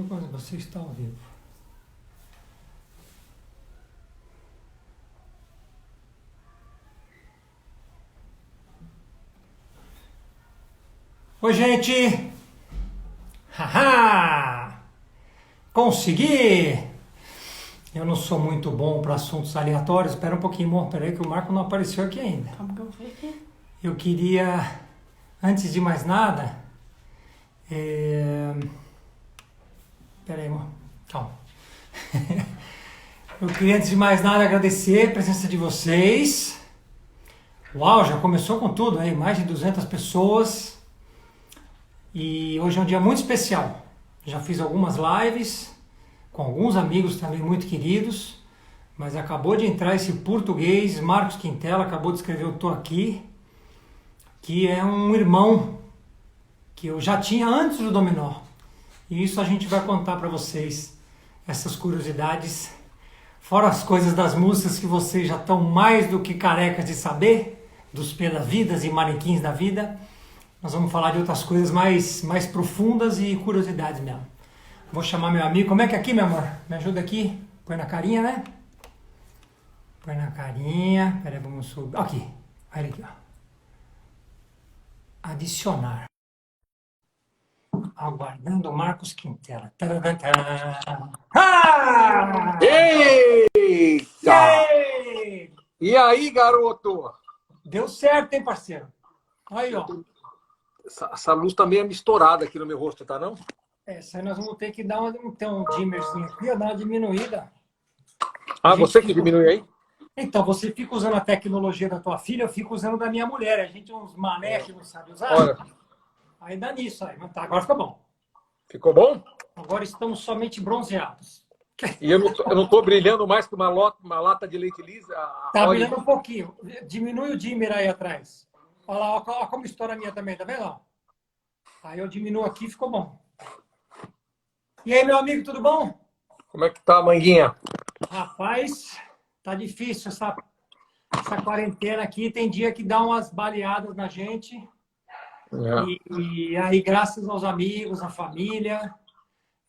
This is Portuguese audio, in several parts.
Quando você está ao vivo. Oi, gente! Haha! Consegui! Eu não sou muito bom para assuntos aleatórios. Espera um pouquinho, amor. Espera aí que o Marco não apareceu aqui ainda. Como que eu fui aqui? Eu queria, antes de mais nada... Espera aí, amor. Calma. Eu queria, antes de mais nada, agradecer a presença de vocês. Uau, já começou com tudo aí. Mais de 200 pessoas. E hoje é um dia muito especial. Já fiz algumas lives com alguns amigos também muito queridos, mas acabou de entrar esse português, Marcos Quintela, acabou de escrever "Eu tô aqui", que é um irmão que eu já tinha antes do Dominó. E isso a gente vai contar para vocês, essas curiosidades, fora as coisas das músicas que vocês já estão mais do que carecas de saber, dos pela-vidas e manequins da vida. Nós vamos falar de outras coisas mais profundas e curiosidades mesmo. Vou chamar meu amigo. Como é que é aqui, meu amor? Me ajuda aqui. Põe na carinha, né? Põe na carinha. Peraí, vamos subir. Aqui. Olha aqui, ó. Adicionar. Aguardando o Marcos Quintela. Ah! Eita! Yay! E aí, garoto? Deu certo, hein, parceiro? Aí, ó. Essa luz tá meio estourada aqui no meu rosto, tá não? Essa aí nós vamos ter que dar um dimmerzinho aqui, ó, dar uma diminuída. Ah, A gente você que fica... diminui aí? Então, você fica usando a tecnologia da tua filha, eu fico usando da minha mulher. A gente é uns mané que não sabe usar. Olha, Aí dá nisso aí. Mas tá, agora fica bom. ficou bom? Agora estamos somente bronzeados. E eu não tô brilhando mais que uma lata de leite lisa. Tá Olha, brilhando um pouquinho. Diminui o dimmer aí atrás. Olha lá, olha como estoura a minha também, tá vendo? Aí eu diminuo aqui e ficou bom. E aí, meu amigo, tudo bom? como é que tá, Manguinha? Rapaz, tá difícil essa quarentena aqui. Tem dia que dá umas baleadas na gente. É. E aí, graças aos amigos, à família,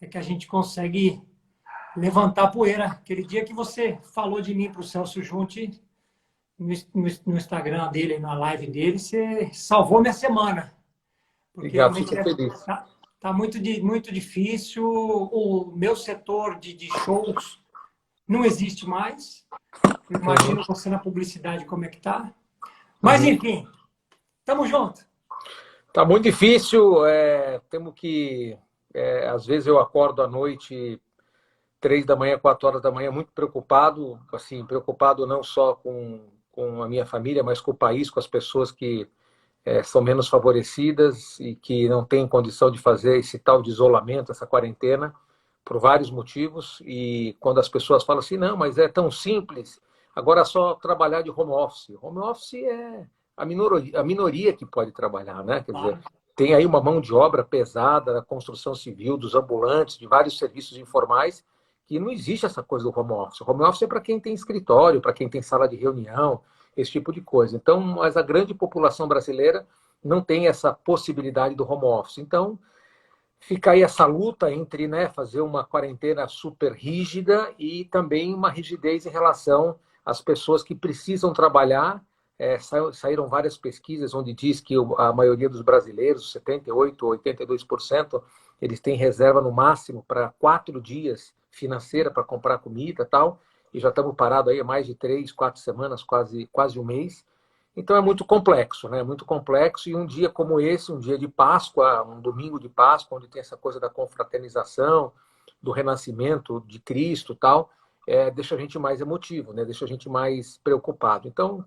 é que a gente consegue levantar a poeira. Aquele dia que você falou de mim para o Celso Junti no Instagram dele, na live dele, você salvou minha semana. Porque Obrigado, realmente fico feliz. tá muito difícil. O meu setor de shows não existe mais. Eu imagino você na publicidade como é que tá. Mas, enfim, tamo junto. Tá muito difícil, temos que... às vezes eu acordo à noite, 3 da manhã, 4 horas da manhã, muito preocupado, assim, preocupado não só com a minha família, mas com o país, com as pessoas que são menos favorecidas e que não têm condição de fazer esse tal de isolamento, essa quarentena, por vários motivos. E quando as pessoas falam assim, não, mas é tão simples, agora é só trabalhar de home office. Home office é a minoria que pode trabalhar, né? Quer dizer, tem aí uma mão de obra pesada da construção civil, dos ambulantes, de vários serviços informais, que não existe essa coisa do home office. O home office é para quem tem escritório, para quem tem sala de reunião, esse tipo de coisa. Então, mas a grande população brasileira não tem essa possibilidade do home office. Então, fica aí essa luta entre, né, fazer uma quarentena super rígida e também uma rigidez em relação às pessoas que precisam trabalhar. Saíram várias pesquisas onde diz que a maioria dos brasileiros, 78% ou 82%, eles têm reserva no máximo para 4 dias financeira para comprar comida e tal, e já estamos parados aí há mais de 3, 4 semanas, quase um mês. Então é muito complexo, né? Muito complexo. E um dia como esse, um dia de Páscoa, um domingo de Páscoa, onde tem essa coisa da confraternização, do renascimento de Cristo e tal, deixa a gente mais emotivo, né? Deixa a gente mais preocupado. Então,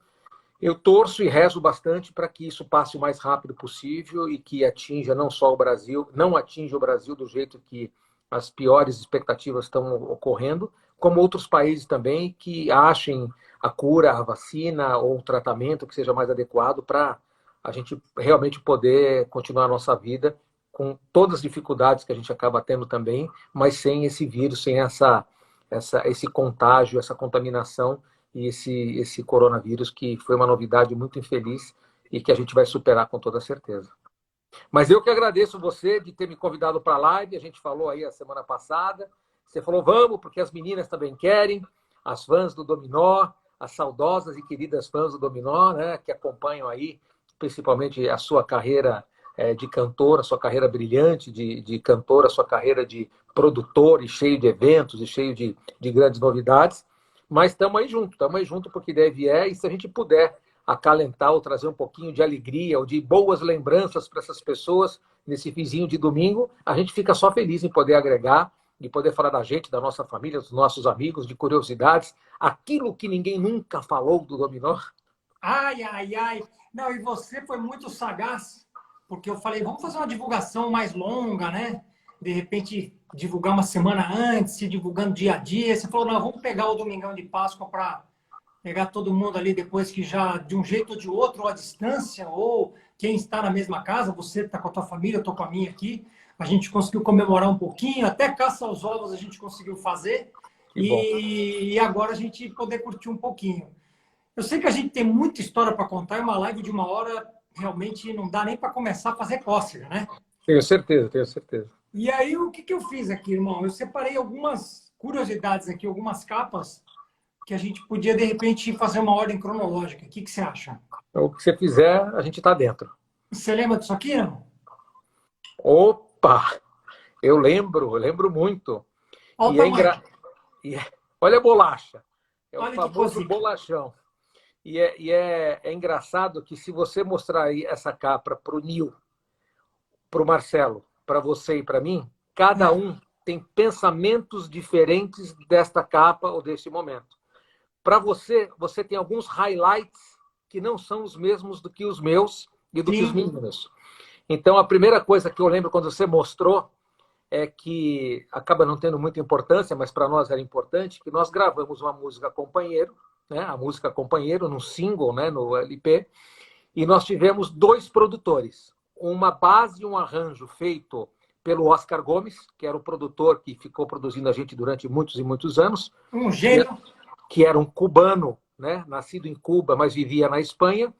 eu torço e rezo bastante para que isso passe o mais rápido possível e que atinja não só o Brasil, não atinja o Brasil do jeito que as piores expectativas estão ocorrendo, como outros países também que achem a cura, a vacina ou o tratamento que seja mais adequado para a gente realmente poder continuar a nossa vida com todas as dificuldades que a gente acaba tendo também, mas sem esse vírus, sem esse contágio, essa contaminação e esse coronavírus, que foi uma novidade muito infeliz e que a gente vai superar com toda certeza. Mas eu que agradeço você de ter me convidado para a live. A gente falou aí a semana passada. Você falou, vamos, porque as meninas também querem, as fãs do Dominó, as saudosas e queridas fãs do Dominó, né, que acompanham aí, principalmente a sua carreira de cantora, a sua carreira brilhante de cantora, a sua carreira de produtor e cheio de eventos e cheio de grandes novidades. Mas estamos aí junto porque deve e se a gente puder acalentar ou trazer um pouquinho de alegria ou de boas lembranças para essas pessoas nesse finzinho de domingo, a gente fica só feliz em poder agregar, de poder falar da gente, da nossa família, dos nossos amigos, de curiosidades, aquilo que ninguém nunca falou do Dominó. Ai, ai, ai. Não, e você foi muito sagaz, porque eu falei, vamos fazer uma divulgação mais longa, né? De repente, divulgar uma semana antes, se divulgando dia a dia. Você falou, não, vamos pegar o Domingão de Páscoa para pegar todo mundo ali depois que já, de um jeito ou de outro, ou à distância, ou quem está na mesma casa, você está com a tua família, eu estou com a minha aqui. A gente conseguiu comemorar um pouquinho, até caça aos ovos a gente conseguiu fazer. E agora a gente poder curtir um pouquinho. Eu sei que a gente tem muita história para contar e uma live de uma hora realmente não dá nem para começar a fazer cócega, né? Tenho certeza, tenho certeza. E aí, o que que eu fiz aqui, irmão? Eu separei algumas curiosidades aqui, algumas capas que a gente podia, de repente, fazer uma ordem cronológica. O que que você acha? Então, o que você fizer, a gente está dentro. Você lembra disso aqui, não? Opa! Eu lembro muito. Olha o E tamanho. olha a bolacha. É o Olha que famoso cosica. bolachão. É engraçado que se você mostrar aí essa capa para o Nil, para o Marcelo, para você e para mim, cada um tem pensamentos diferentes desta capa ou deste momento. Para você, você tem alguns highlights que não são os mesmos do que os meus e do que os meninos. Então, a primeira coisa que eu lembro quando você mostrou é que acaba não tendo muita importância, mas para nós era importante, que nós gravamos uma música companheiro, né? A música companheiro, no single, né? No LP, e nós tivemos dois produtores, uma base e um arranjo feito pelo Oscar Gomes, que era o produtor que ficou produzindo a gente durante muitos e muitos anos. Um gênio. Que era um cubano, né? Nascido em Cuba, mas vivia na Espanha.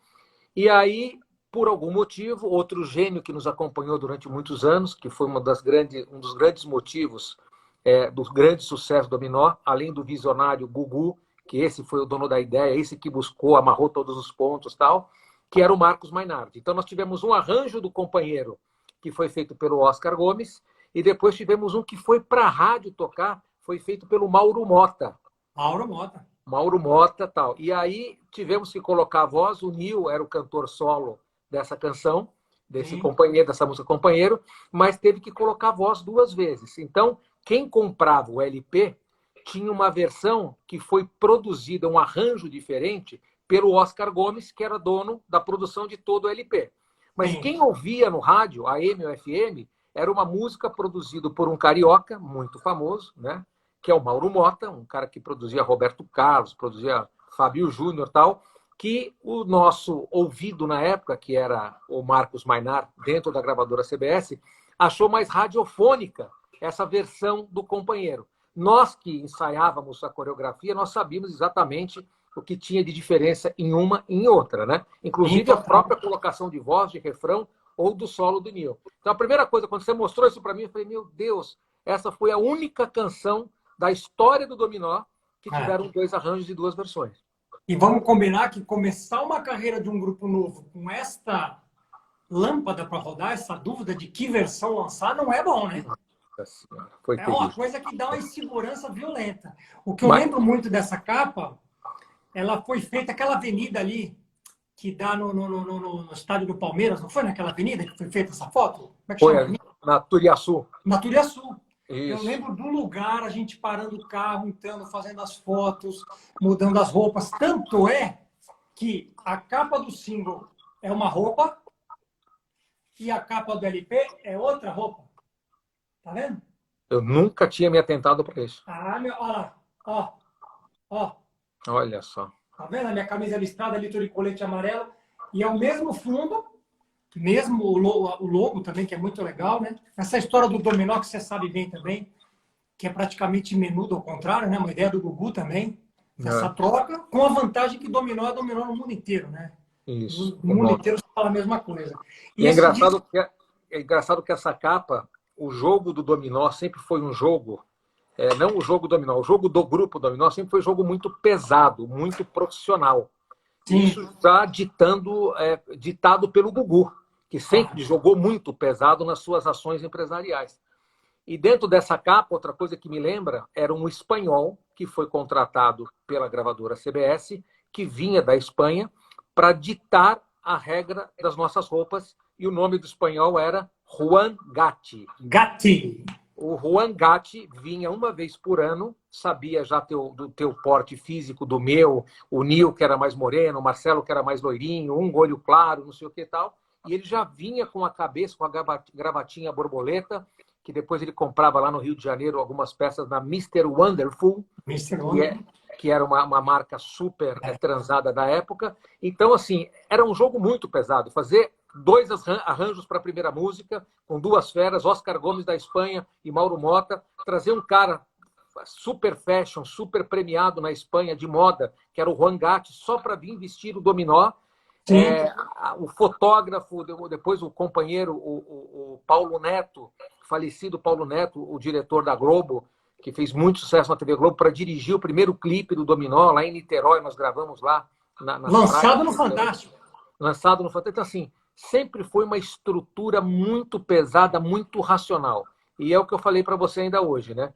E aí, por algum motivo, outro gênio que nos acompanhou durante muitos anos, que foi um dos grandes motivos do grande sucesso do Dominó, além do visionário Gugu, que esse foi o dono da ideia, esse que buscou, amarrou todos os pontos e tal, que era o Marcos Mainardi. Então, nós tivemos um arranjo do companheiro, que foi feito pelo Oscar Gomes, e depois tivemos um que foi para a rádio tocar, foi feito pelo Mauro Mota. Mauro Mota, tal. E aí tivemos que colocar a voz, o Nil era o cantor solo dessa canção, desse companheiro, dessa música companheiro, mas teve que colocar a voz duas vezes. Então, quem comprava o LP tinha uma versão que foi produzida, um arranjo diferente, pelo Oscar Gomes, que era dono da produção de todo o LP. Mas quem ouvia no rádio, AM ou FM, era uma música produzida por um carioca muito famoso, né? Que é o Mauro Mota, um cara que produzia Roberto Carlos, produzia Fábio Júnior e tal, que o nosso ouvido na época, que era o Marcos Mainar, dentro da gravadora CBS, achou mais radiofônica essa versão do companheiro. Nós que ensaiávamos a coreografia, nós sabíamos exatamente o que tinha de diferença em uma e em outra, né? Inclusive a própria colocação de voz, de refrão ou do solo do Nil. Então, a primeira coisa, quando você mostrou isso para mim, eu falei, meu Deus, essa foi a única canção da história do Dominó que tiveram dois arranjos e duas versões. E vamos combinar que começar uma carreira de um grupo novo com esta lâmpada para rodar, essa dúvida de que versão lançar, não é bom, né? Foi terrível. Uma coisa que dá uma insegurança violenta. O que eu lembro muito dessa capa, ela foi feita, aquela avenida ali, que dá no estádio do Palmeiras, não foi naquela avenida que foi feita essa foto? Como é que chama? Na Turiaçu. Na Turiaçu. Isso. Eu lembro do lugar, a gente parando o carro, entrando, fazendo as fotos, mudando as roupas. Tanto é que a capa do single é uma roupa e a capa do LP é outra roupa. Tá vendo? Eu nunca tinha me atentado para isso. Ah, meu, olha lá. Ó. Ó. Olha só. Tá vendo? A minha camisa listrada ali, tô de colete amarelo. E é o mesmo fundo, mesmo o logo também, que é muito legal, né? Essa história do dominó, que você sabe bem também, que é praticamente menudo ao contrário, né? Uma ideia do Gugu também. Essa troca, com a vantagem que dominó é dominó no mundo inteiro, né? Isso. No mundo inteiro fala a mesma coisa. E é engraçado, é engraçado que essa capa, o jogo do dominó sempre foi um jogo, não o jogo dominó, o jogo do grupo dominó sempre foi um jogo muito pesado, muito profissional. Sim. Isso está ditado pelo Gugu, que sempre jogou muito pesado nas suas ações empresariais. E dentro dessa capa, outra coisa que me lembra, era um espanhol que foi contratado pela gravadora CBS, que vinha da Espanha, para ditar a regra das nossas roupas, e o nome do espanhol era Juan Gatti. Gatti. O Juan Gatti vinha uma vez por ano, sabia já do teu porte físico, do meu, o Nil, que era mais moreno, o Marcelo, que era mais loirinho, um olho claro, não sei o que e tal, e ele já vinha com a cabeça, com a gravatinha borboleta, que depois ele comprava lá no Rio de Janeiro algumas peças da Mr. Wonderful, que era uma marca super transada da época. Então, assim, era um jogo muito pesado. Fazer 2 arranjos para a primeira música, com 2 feras, Oscar Gomes da Espanha e Mauro Mota, trazer um cara super fashion, super premiado na Espanha de moda, que era o Juan Gatti, só para vir vestir o dominó. O fotógrafo, depois o companheiro, o Paulo Neto, falecido Paulo Neto, o diretor da Globo, que fez muito sucesso na TV Globo, para dirigir o primeiro clipe do Dominó, lá em Niterói, nós gravamos lá. Lançado no Fantástico. Lançado no Fantástico. Então, assim, sempre foi uma estrutura muito pesada, muito racional. E é o que eu falei para você ainda hoje, né?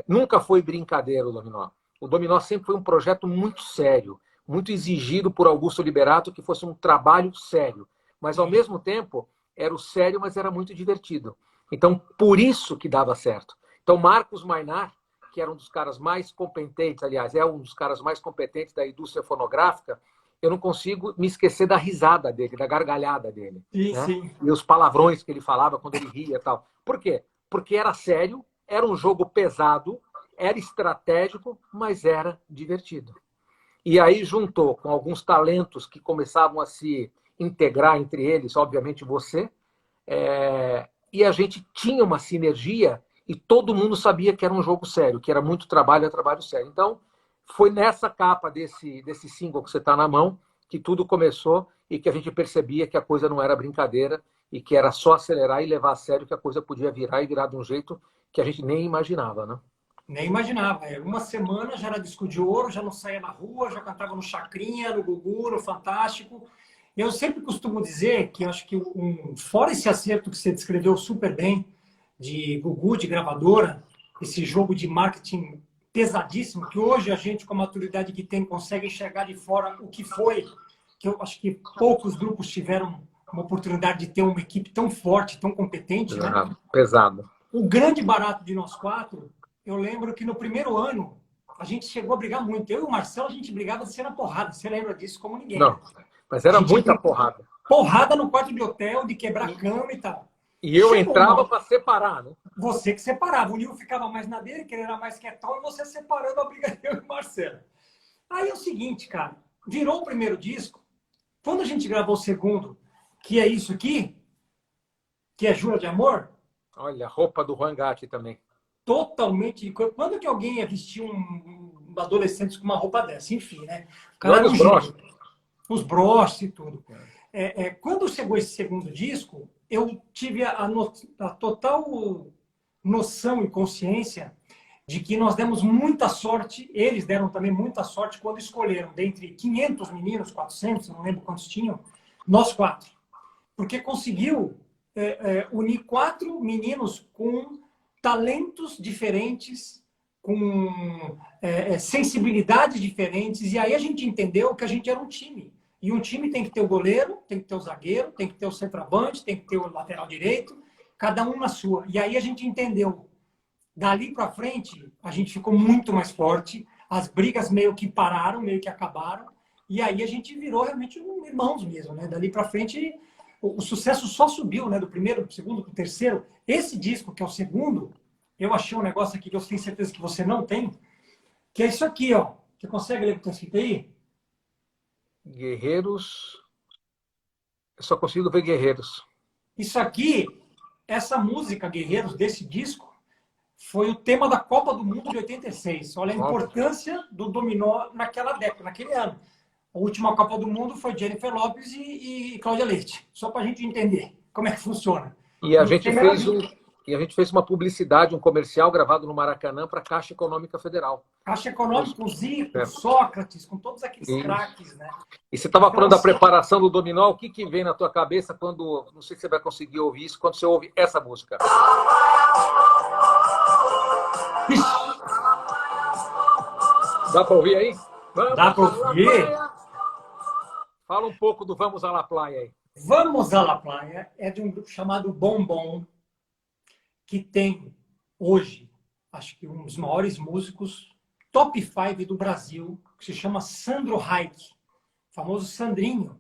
Nunca foi brincadeira o Dominó. O Dominó sempre foi um projeto muito sério, muito exigido por Augusto Liberato, que fosse um trabalho sério. Mas, ao mesmo tempo, era o sério, mas era muito divertido. Então, por isso que dava certo. Então, Marcos Mainar, que era um dos caras mais competentes, aliás, é um dos caras mais competentes da indústria fonográfica, eu não consigo me esquecer da risada dele, da gargalhada dele. Sim, né? sim. E os palavrões que ele falava quando ele ria e tal. Por quê? Porque era sério, era um jogo pesado, era estratégico, mas era divertido. E aí juntou com alguns talentos que começavam a se integrar entre eles, obviamente você, e a gente tinha uma sinergia e todo mundo sabia que era um jogo sério, que era muito trabalho, é trabalho sério. Então, foi nessa capa desse single que você está na mão que tudo começou e que a gente percebia que a coisa não era brincadeira e que era só acelerar e levar a sério que a coisa podia virar e virar de um jeito que a gente nem imaginava, né? Nem imaginava. Uma semana já era disco de ouro, já não saía na rua, já cantava no Chacrinha, no Gugu, no Fantástico. Eu sempre costumo dizer que eu acho que, fora esse acerto que você descreveu super bem, de Gugu, de gravadora, esse jogo de marketing pesadíssimo, que hoje a gente, com a maturidade que tem, consegue enxergar de fora o que foi, que eu acho que poucos grupos tiveram uma oportunidade de ter uma equipe tão forte, tão competente. Pesado. Né? Pesado. O grande barato de nós 4, eu lembro que no primeiro ano a gente chegou a brigar muito. Eu e o Marcelo, a gente brigava de ser na porrada. Você lembra disso como ninguém? Não, mas era muita porrada. Porrada no quarto de hotel, de quebrar cama e tal. E eu entrava para separar, né? Você que separava. O Nil ficava mais na dele, que ele era mais quietão, e você separando a briga eu e o Marcelo. Aí é o seguinte, cara. Virou o primeiro disco. Quando a gente gravou o segundo, que é isso aqui, que é Jura de Amor. Olha, a roupa do Juan Gatti também. Totalmente. Quando que alguém ia vestir um adolescente com uma roupa dessa? Enfim, né? O cara era os broches e tudo. Quando chegou esse segundo disco, eu tive a total noção e consciência de que nós demos muita sorte, eles deram também muita sorte quando escolheram, dentre 500 meninos, 400, não lembro quantos tinham, nós 4. Porque conseguiu unir 4 meninos com talentos diferentes, com sensibilidades diferentes, e aí a gente entendeu que a gente era um time. E um time tem que ter o goleiro, tem que ter o zagueiro, tem que ter o centroavante, tem que ter o lateral direito, cada um na sua. E aí a gente entendeu. Dali para frente, a gente ficou muito mais forte, as brigas meio que pararam, meio que acabaram, e aí a gente virou realmente irmãos mesmo, né? Dali para frente, o sucesso só subiu, né? Do primeiro, do segundo, do terceiro. Esse disco, que é o segundo, eu achei um negócio aqui que eu tenho certeza que você não tem, que é isso aqui, ó. Você consegue ler o que está escrito aí? Guerreiros. Eu só consigo ver Guerreiros. Isso aqui, essa música Guerreiros desse disco, foi o tema da Copa do Mundo de 86. Olha a importância do dominó naquela década, naquele ano. A última Copa do Mundo foi Jennifer Lopez e Cláudia Leite. Só para a gente entender como é que funciona. E a No gente primeiro fez uma publicidade, um comercial gravado no Maracanã para a Caixa Econômica Federal. Caixa Econômica, com Zico, Sócrates, com todos aqueles craques, né? E você estava Então, falando da preparação do dominó, o que vem na tua cabeça quando, não sei se você vai conseguir ouvir isso, quando você ouve essa música? Dá para ouvir aí? Dá para ouvir? Fala um pouco do Vamos à La Playa aí. Vamos à La Playa é de um grupo chamado Bombom, que tem hoje, acho que um dos maiores músicos, top 5 do Brasil, que se chama Sandro Reich, famoso Sandrinho,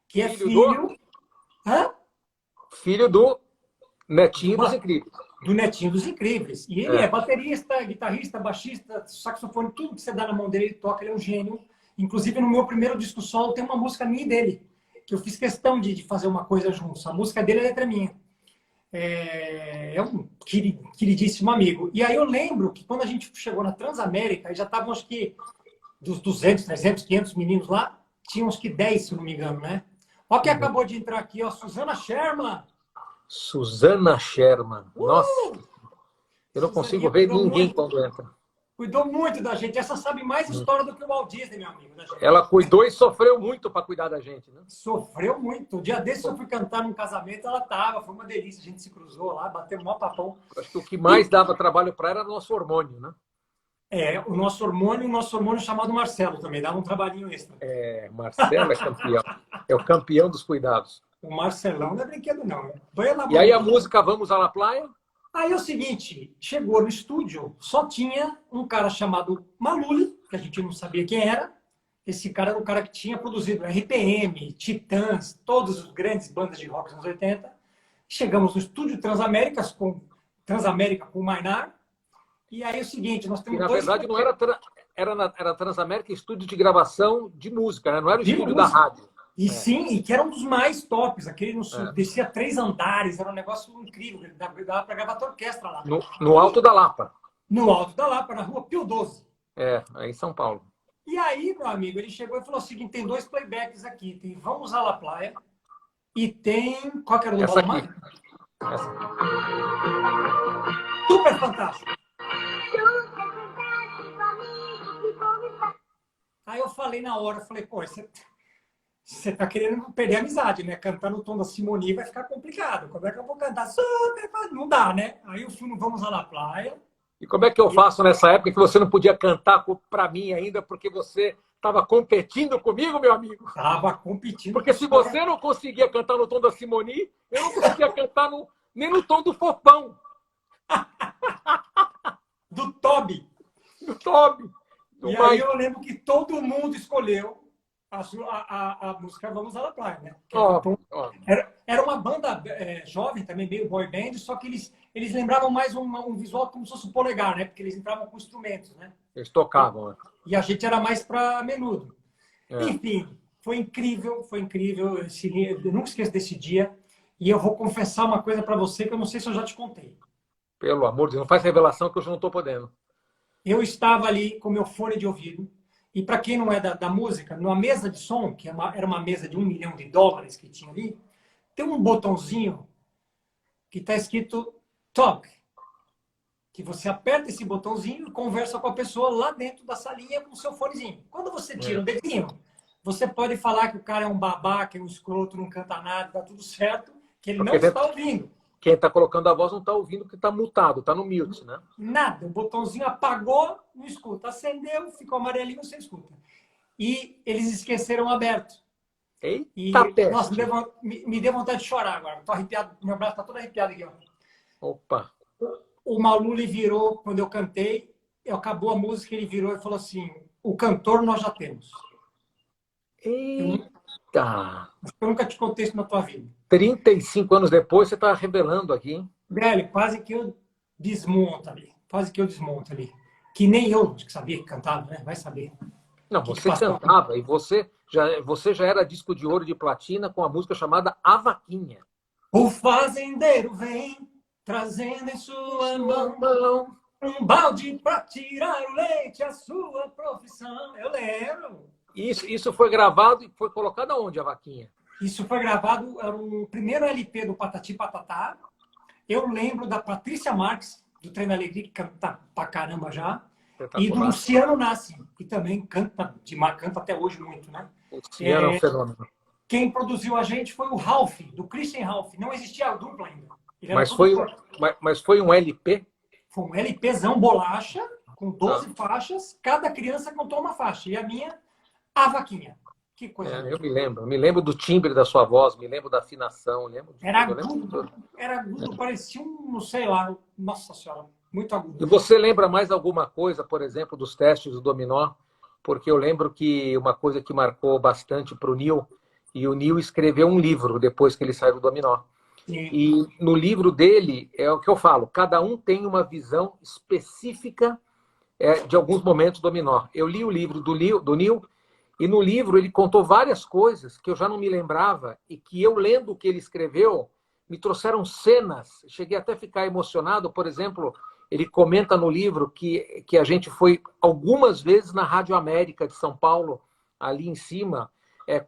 que é filho... Filho do Netinho dos Incríveis. Do Netinho dos Incríveis. E ele é baterista, guitarrista, baixista, saxofone, tudo que você dá na mão dele, ele toca, ele é um gênio. Inclusive, no meu primeiro disco solo tem uma música minha e dele, que eu fiz questão de fazer uma coisa juntos. A música dele é letra minha. É um queridíssimo amigo. E aí eu lembro que quando a gente chegou na Transamérica, já estavam, acho que, dos 200, 300, 500 meninos lá, tinha uns que 10, se não me engano, né? Olha quem acabou de entrar aqui, ó, Susana Sherman. Susana Sherman. Nossa, eu não consigo ver ninguém quando entra. Cuidou muito da gente. Essa sabe mais história do que o Walt Disney, meu amigo. Da gente. Ela cuidou e sofreu muito para cuidar da gente, né? Sofreu muito. O dia desse eu fui cantar num casamento, ela tava. Foi uma delícia. A gente se cruzou lá, bateu um maior papão. Acho que o que mais dava trabalho para ela era o nosso hormônio, né? O nosso hormônio chamado Marcelo também. Dava um trabalhinho extra. Marcelo é campeão. É o campeão dos cuidados. O Marcelão não é brinquedo, não. Né? E aí a música Vamos à La Playa? Aí é o seguinte, chegou no estúdio, só tinha um cara chamado Maluli, que a gente não sabia quem era. Esse cara era o cara que tinha produzido RPM, Titãs, todas as grandes bandas de rock dos anos 80. Chegamos no estúdio Transamérica com o Mainar. E aí é o seguinte, nós temos na verdade não era Transamérica Estúdio de gravação de música, né? Não era o estúdio da rádio. E sim, e que era um dos mais tops. Aquele descia 3 andares, era um negócio incrível. Dava para gravar a orquestra lá. No Alto da Lapa. No Alto da Lapa, na rua Pio 12. Aí em São Paulo. E aí, meu amigo, ele chegou e falou o seguinte, tem 2 playbacks aqui. Tem Vamos à La Playa e tem... Qual que era o nome? Essa aqui. Essa. Super Fantástico. Aí eu falei na hora, falei, pô, você tá querendo perder a amizade, né? Cantar no tom da Simone vai ficar complicado. Como é que eu vou cantar super? Não dá, né? Aí eu fui no Vamos à La Playa. E como é que eu faço nessa época que você não podia cantar para mim ainda porque você estava competindo comigo, meu amigo? Tava competindo. Porque se você não conseguia cantar no tom da Simone, eu não conseguia cantar nem no tom do Fofão. Do Toby. Do Toby. E aí eu lembro que todo mundo escolheu a música Vamos à La Playa, né? Era uma banda jovem também, meio boy band, só que eles lembravam mais um visual como se fosse um polegar, né? Porque eles entravam com instrumentos, né? Eles tocavam, né? E a gente era mais para menudo. Enfim, foi incrível, foi incrível. Eu nunca esqueço desse dia. E eu vou confessar uma coisa para você que eu não sei se eu já te contei. Pelo amor de Deus, não faz revelação que eu já não estou podendo. Eu estava ali com meu fone de ouvido. E para quem não é da música, numa mesa de som, que era uma mesa de $1 milhão que tinha ali, tem um botãozinho que está escrito Talk. Que você aperta esse botãozinho e conversa com a pessoa lá dentro da salinha com o seu fonezinho. Quando você tira o dedinho, você pode falar que o cara é um babaca, é um escroto, não canta nada, tá tudo certo, que ele não está ouvindo. Quem está colocando a voz não está ouvindo porque está mutado, está no mute, né? Nada. O botãozinho apagou, não escuta. Acendeu, ficou amarelinho, você escuta. E eles esqueceram aberto. Eita, nossa, me deu vontade de chorar agora. Tô arrepiado, meu braço está todo arrepiado aqui. Ó. Opa! O Maluli virou, quando eu cantei, acabou a música, ele virou e falou assim, o cantor nós já temos. Eita! Eu nunca te contei isso na tua vida. 35 anos depois, você está revelando aqui, hein? Velho, quase que eu desmonto ali. Quase que eu desmonto ali. Que nem eu sabia que cantava, né? Vai saber. Não, você cantava e você já era disco de ouro de platina com a música chamada A Vaquinha. O fazendeiro vem trazendo em sua mão um balde para tirar o leite, a sua profissão. Eu lembro. Isso foi gravado e foi colocado aonde, a vaquinha? Isso foi gravado, era o primeiro LP do Patati Patatá. Eu lembro da Patrícia Marques, do Trem da Alegria, que canta pra caramba já, e do Espetacular. Luciano Nassi, que também canta até hoje muito, né? O Luciano é um fenômeno. Quem produziu a gente foi o Ralph, do Christian Ralph. Não existia a dupla ainda. Ele era Mas foi, produtor. mas foi um LP? Foi um LPzão bolacha, com 12 Ah. faixas. Cada criança cantou uma faixa. E a minha, a vaquinha. Que coisa. Eu me lembro do timbre da sua voz, me lembro da afinação, lembro de tudo, Era eu lembro de tudo. agudo, parecia um, sei lá, nossa senhora, muito agudo. E você lembra mais alguma coisa, por exemplo, dos testes do Dominó? Porque eu lembro que uma coisa que marcou bastante para o Neil, e o Neil escreveu um livro depois que ele saiu do Dominó. Sim. E no livro dele, é o que eu falo, cada um tem uma visão específica de alguns momentos do Dominó. Eu li o livro do Neil, e no livro ele contou várias coisas que eu já não me lembrava e que eu, lendo o que ele escreveu, me trouxeram cenas. Cheguei até a ficar emocionado. Por exemplo, ele comenta no livro que a gente foi algumas vezes na Rádio América de São Paulo, ali em cima,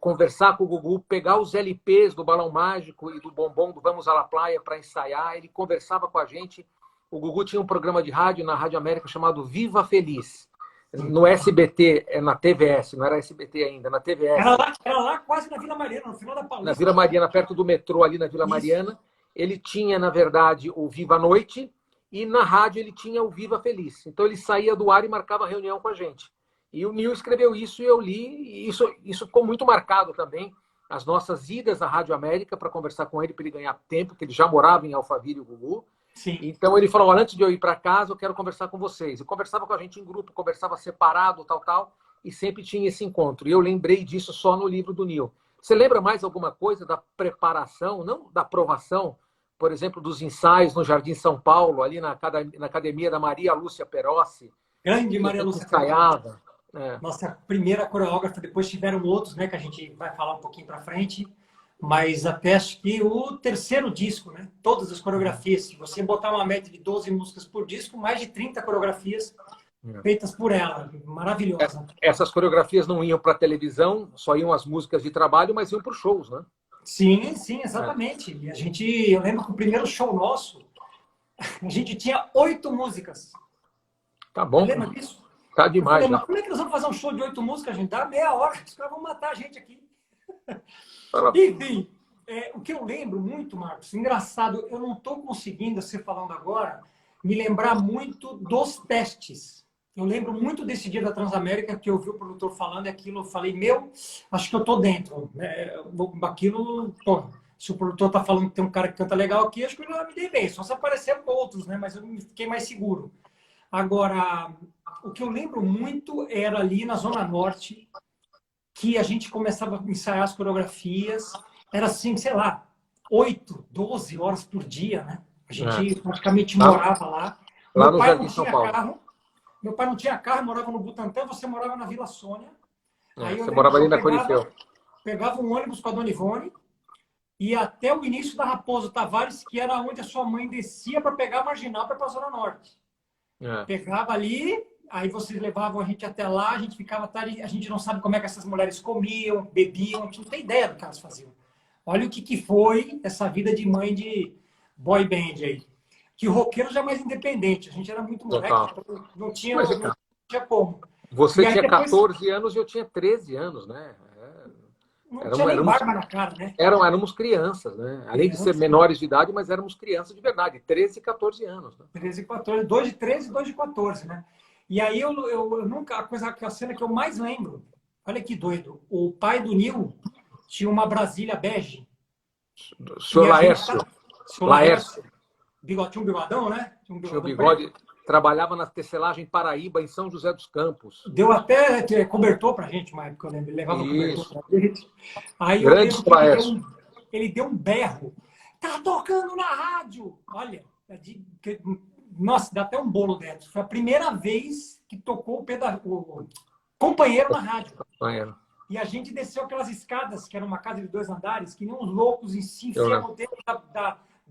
conversar com o Gugu, pegar os LPs do Balão Mágico e do Bombom, do Vamos à La Playa, para ensaiar. Ele conversava com a gente. O Gugu tinha um programa de rádio na Rádio América chamado Viva Feliz. No SBT, na TVS, não era SBT ainda, na TVS. Era lá quase na Vila Mariana, no final da Paulista. Na Vila Mariana, perto do metrô, ali na Vila Isso. Mariana. Ele tinha, na verdade, o Viva Noite e na rádio ele tinha o Viva Feliz. Então ele saía do ar e marcava reunião com a gente. E o Neil escreveu isso e eu li, e isso ficou muito marcado também. As nossas idas à Rádio América para conversar com ele, para ele ganhar tempo, que ele já morava em Alphaville, o Gugu. Sim. Então ele falou, antes de eu ir para casa, eu quero conversar com vocês. E conversava com a gente em grupo, conversava separado, tal, e sempre tinha esse encontro. E eu lembrei disso só no livro do Neil. Você lembra mais alguma coisa da preparação, não da aprovação, por exemplo, dos ensaios no Jardim São Paulo, ali na academia da Maria Lúcia Perossi? Grande Maria Lúcia ensaiava. Nossa primeira coreógrafa, depois tiveram outros, né, que a gente vai falar um pouquinho para frente. Mas até acho que o terceiro disco, né? Todas as coreografias. Se você botar uma média de 12 músicas por disco, mais de 30 coreografias feitas por ela. Maravilhosa. Essas coreografias não iam para televisão, só iam as músicas de trabalho, mas iam para os shows, né? Sim, exatamente. E eu lembro que o primeiro show nosso, a gente tinha 8 músicas. Tá bom. Você lembra disso? Tá demais. Eu falei, mas como é que nós vamos fazer um show de 8 músicas? A gente dá meia hora, os caras vão matar a gente aqui. Enfim, o que eu lembro muito, Marcos, engraçado, eu não estou conseguindo, você falando agora, me lembrar muito dos testes. Eu lembro muito desse dia da Transamérica que eu vi o produtor falando aquilo, eu falei, acho que eu estou dentro. Aquilo, pô, se o produtor está falando que tem um cara que canta legal aqui, acho que eu já me dei bem, só se apareceram outros, né? Mas eu fiquei mais seguro. Agora, o que eu lembro muito era ali na Zona Norte, que a gente começava a ensaiar as coreografias, era assim, sei lá, 8, 12 horas por dia, né? A gente praticamente morava lá. Lá no Jardim São Paulo. Meu pai não tinha carro, morava no Butantã, você morava na Vila Sônia. Aí você morava ali na Corifeu. Pegava um ônibus com a Dona Ivone e até o início da Raposo Tavares, que era onde a sua mãe descia para pegar a Marginal para a Zona Norte. Pegava ali... Aí vocês levavam a gente até lá, a gente ficava tarde, a gente não sabe como é que essas mulheres comiam, bebiam, a gente não tem ideia do que elas faziam. Olha o que foi essa vida de mãe de boy band aí. Que o roqueiro já é mais independente, a gente era muito moleque, então não tinha como. Você tinha depois... 14 anos e eu tinha 13 anos, né? Não tinha nem barba na cara, né? Éramos crianças, né? Além de ser menores de idade, mas éramos crianças de verdade, 13 e 14 anos. Né? 13 e 14, 2 de 13 e 2 de 14, né? E aí eu nunca, a cena que eu mais lembro, olha que doido, o pai do Neil tinha uma Brasília bege. Senhor Laércio. Tinha um bigodão, né? Tinha um bigode. Trabalhava na tecelagem Paraíba, em São José dos Campos. Deu até cobertor pra gente, uma época, eu lembro. Ele levava cobertor pra gente. Aí ele deu um berro. Tá tocando na rádio! Olha, nossa, dá até um bolo dentro. Foi a primeira vez que tocou o companheiro na rádio. E a gente desceu aquelas escadas, que era uma casa de 2 andares, que nem uns loucos se enfiamos dentro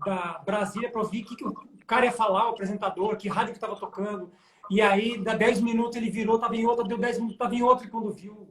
da Brasília para ouvir o que o cara ia falar, o apresentador, que rádio que estava tocando. E aí, dá 10 minutos, ele virou, estava em outra, deu 10 minutos, estava em outra, e quando viu,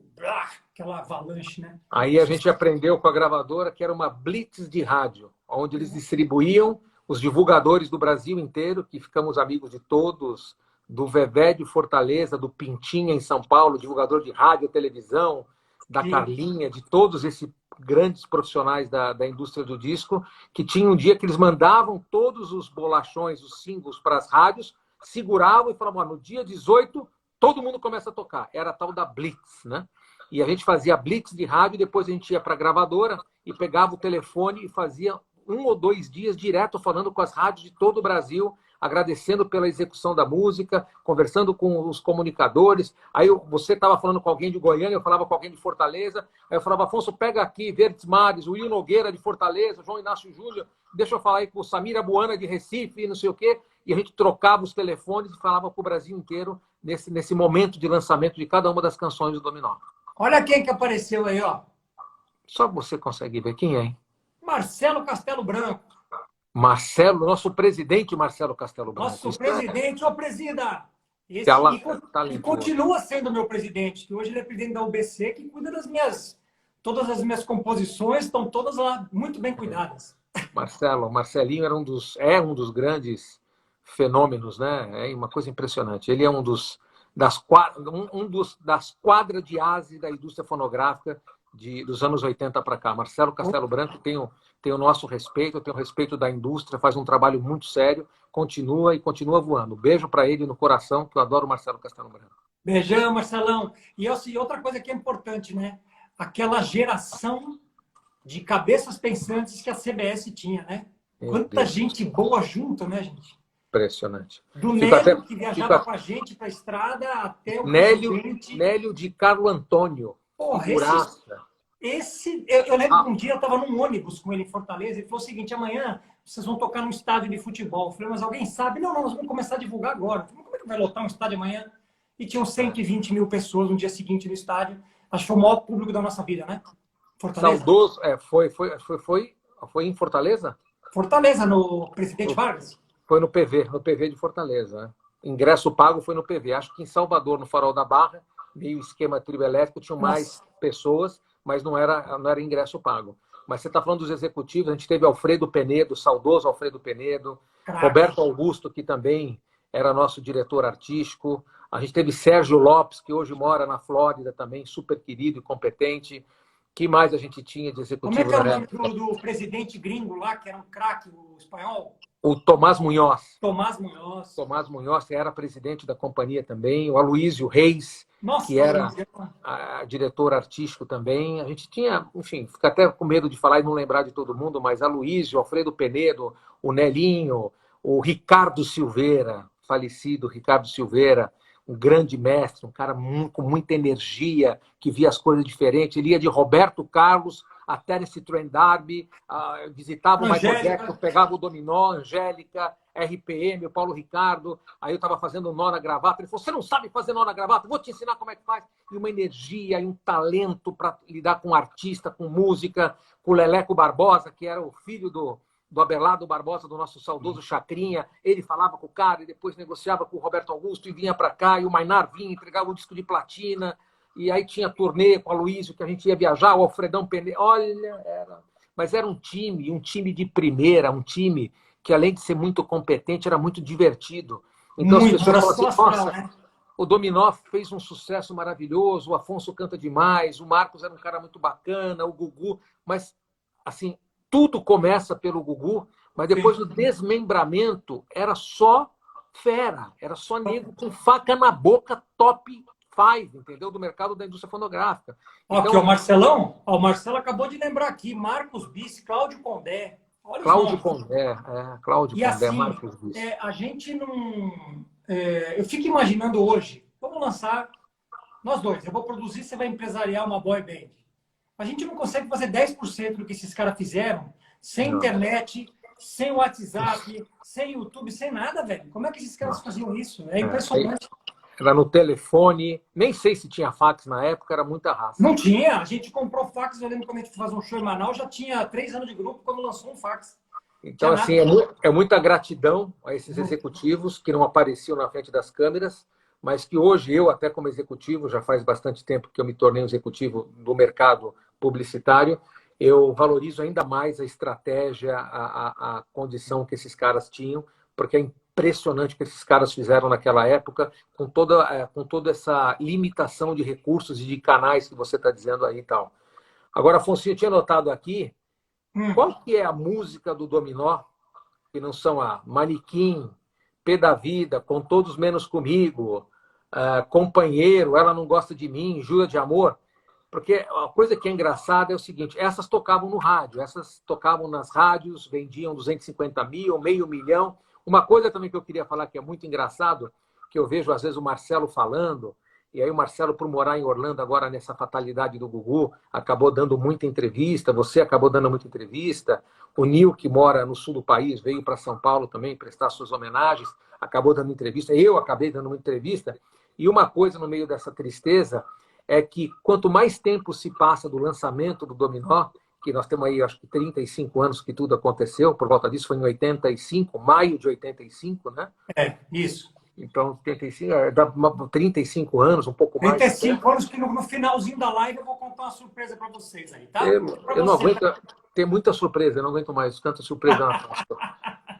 aquela avalanche, né? Aí a gente aprendeu com a gravadora que era uma blitz de rádio, onde eles distribuíam os divulgadores do Brasil inteiro, que ficamos amigos de todos, do Vevé de Fortaleza, do Pintinha em São Paulo, divulgador de rádio, televisão, da Sim. Carlinha, de todos esses grandes profissionais da indústria do disco, que tinha um dia que eles mandavam todos os bolachões, os singles para as rádios, seguravam e falavam, no dia 18, todo mundo começa a tocar. Era a tal da Blitz, né? E a gente fazia blitz de rádio, depois a gente ia para a gravadora e pegava o telefone e fazia 1 ou 2 dias direto falando com as rádios de todo o Brasil, agradecendo pela execução da música, conversando com os comunicadores. Aí você estava falando com alguém de Goiânia, eu falava com alguém de Fortaleza. Aí eu falava, Afonso, pega aqui Verdes Mares, o Will Nogueira de Fortaleza, o João Inácio Júnior, deixa eu falar aí com o Samir Abuana de Recife, não sei o quê. E a gente trocava os telefones e falava para o Brasil inteiro nesse momento de lançamento de cada uma das canções do Dominó. Olha quem que apareceu aí, ó. Só você consegue ver quem é, hein? Marcelo Castelo Branco. Marcelo, nosso presidente Marcelo Castelo Branco. Nosso presidente, ô presida! Esse, Tá e continua sendo meu presidente, que hoje ele é presidente da UBC, que cuida todas as minhas composições estão todas lá muito bem cuidadas. Marcelinho era um dos grandes fenômenos, né? É uma coisa impressionante. Ele é das quadras de ase da indústria fonográfica dos anos 80 para cá. Marcelo Castelo Branco tem o nosso respeito, tem o respeito da indústria, faz um trabalho muito sério, continua voando. Beijo para ele no coração, que eu adoro o Marcelo Castelo Branco. Beijão, Marcelão. E outra coisa que é importante, né? Aquela geração de cabeças pensantes que a CBS tinha, né? Quanta gente boa junto, né, gente? Impressionante. Do Nélio, que viajava com a gente para a estrada, até o presidente... Nélio de Carlo Antônio. Porra, eu lembro que um dia eu estava num ônibus com ele em Fortaleza, ele falou o seguinte, amanhã vocês vão tocar num estádio de futebol. Eu falei, mas alguém sabe? Não, nós vamos começar a divulgar agora. Eu falei, como é que vai lotar um estádio amanhã? E tinham 120 mil pessoas no dia seguinte no estádio. Acho que foi o maior público da nossa vida, né? Fortaleza. Saudoso, foi em Fortaleza? Fortaleza, no Presidente Vargas. Foi no PV de Fortaleza. Né? Ingresso pago foi no PV. Acho que em Salvador, no Farol da Barra, meio esquema trio elétrico, tinham mais pessoas, mas não era ingresso pago. Mas você está falando dos executivos, a gente teve Alfredo Penedo, saudoso Alfredo Penedo, Roberto Augusto, que também era nosso diretor artístico, a gente teve Sérgio Lopes, que hoje mora na Flórida também, super querido e competente. Que mais a gente tinha de executivo? Como é que era o nome do presidente gringo lá, que era um craque, o espanhol? O Tomás Munhoz. Tomás Munhoz, que era presidente da companhia também. O Aloísio Reis, que era diretor artístico também. A gente tinha, enfim, fica até com medo de falar e não lembrar de todo mundo, mas Aloísio, Alfredo Penedo, o Nelinho, o Ricardo Silveira, falecido Ricardo Silveira, um grande mestre, um cara com muita energia, que via as coisas diferentes. Ele ia de Roberto Carlos até nesse Trent D'Arby, visitava o Michael Jackson, pegava o Dominó, Angélica, RPM, o Paulo Ricardo. Aí eu estava fazendo nó na gravata. Ele falou, você não sabe fazer nó na gravata? Vou te ensinar como é que faz. E uma energia e um talento para lidar com artista, com música, com o Leleco Barbosa, que era o filho do Abelardo Barbosa, do nosso saudoso Chacrinha. Ele falava com o cara e depois negociava com o Roberto Augusto e vinha para cá. E o Mainar vinha, entregava o disco de platina. E aí tinha turnê com a Aloísio, que a gente ia viajar, o Alfredão Penedo. Olha, mas era um time de primeira, um time que, além de ser muito competente, era muito divertido. Então as pessoas falavam assim, nossa, né? O Dominó fez um sucesso maravilhoso, o Afonso canta demais, o Marcos era um cara muito bacana, o Gugu, mas assim, tudo começa pelo Gugu, mas depois do desmembramento era só fera, era só nego com faca na boca, top 5, entendeu? Do mercado da indústria fonográfica. Então, aqui, o Marcelão, o Marcelo acabou de lembrar aqui, Marcos Bis, Cláudio Condé. Olha Cláudio Condé, assim, Marcos Bis. A gente não... eu fico imaginando hoje, vamos lançar nós dois, eu vou produzir, você vai empresariar uma boy band. A gente não consegue fazer 10% do que esses caras fizeram sem internet, sem WhatsApp, sem YouTube, sem nada, velho. Como é que esses caras faziam isso? É impressionante. Era no telefone, nem sei se tinha fax na época, era muita raça. Não tinha, a gente comprou fax, eu lembro quando a gente fazia um show em Manaus, já tinha 3 anos de grupo quando lançou um fax. Então, assim, é muita gratidão a esses executivos que não apareciam na frente das câmeras, mas que hoje eu, até como executivo, já faz bastante tempo que eu me tornei um executivo do mercado publicitário, eu valorizo ainda mais a estratégia, a condição que esses caras tinham, porque é impressionante o que esses caras fizeram naquela época, com toda essa limitação de recursos e de canais que você está dizendo aí e tal. Agora, Afonso, eu tinha notado aqui, qual que é a música do Dominó, que não são a Manequim, Pé da Vida, Com Todos Menos Comigo, Companheiro, Ela Não Gosta de Mim, Jura de Amor? Porque a coisa que é engraçada é o seguinte, essas tocavam no rádio, essas tocavam nas rádios, vendiam 250 mil, meio milhão. Uma coisa também que eu queria falar que é muito engraçado, que eu vejo às vezes o Marcelo falando, e aí o Marcelo, por morar em Orlando agora nessa fatalidade do Gugu, acabou dando muita entrevista, você acabou dando muita entrevista, o Nil, que mora no sul do país, veio para São Paulo também prestar suas homenagens, acabou dando entrevista, eu acabei dando uma entrevista, e uma coisa no meio dessa tristeza é que quanto mais tempo se passa do lançamento do Dominó, que nós temos aí acho que 35 anos que tudo aconteceu, por volta disso foi em 85, maio de 85, né? Isso. Então, 35 anos, um pouco mais. 35 anos que no finalzinho da live eu vou contar uma surpresa para vocês aí, tá? Eu não aguento, tem muita surpresa, eu não aguento mais tanta surpresa na festa.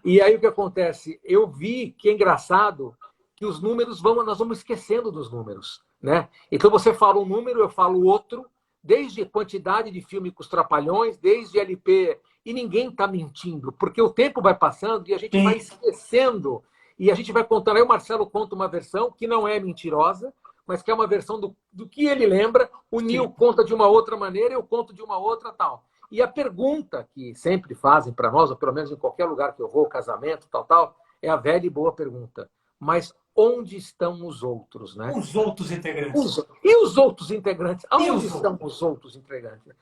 E aí o que acontece? Eu vi que é engraçado que os números nós vamos esquecendo dos números, né? Então você fala um número, eu falo outro, desde quantidade de filme com os Trapalhões, desde LP, e ninguém está mentindo, porque o tempo vai passando e a gente vai esquecendo. E a gente vai contando. Aí o Marcelo conta uma versão que não é mentirosa, mas que é uma versão do que ele lembra. O Nil conta de uma outra maneira, eu conto de uma outra tal. E a pergunta que sempre fazem para nós, ou pelo menos em qualquer lugar que eu vou, casamento, tal, é a velha e boa pergunta. Mas onde estão os outros, né? Os outros integrantes. E os outros integrantes? Onde estão os outros integrantes?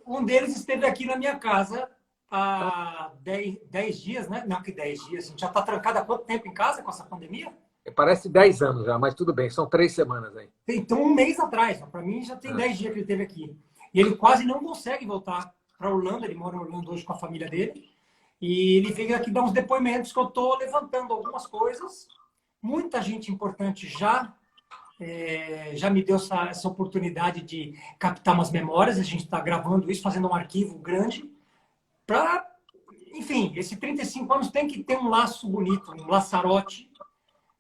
Um deles esteve aqui na minha casa há 10 dias, né? Não que 10 dias. A gente já está trancado há quanto tempo em casa com essa pandemia? Parece 10 anos já, mas tudo bem. São 3 semanas aí. Então, um mês atrás. Para mim, já tem 10 dias que ele esteve aqui. E ele quase não consegue voltar para Orlando. Ele mora em Orlando hoje com a família dele. E ele veio aqui dar uns depoimentos que eu estou levantando algumas coisas. Muita gente importante já me deu essa oportunidade de captar umas memórias. A gente está gravando isso, fazendo um arquivo grande. Enfim, esses 35 anos tem que ter um laço bonito, um laçarote.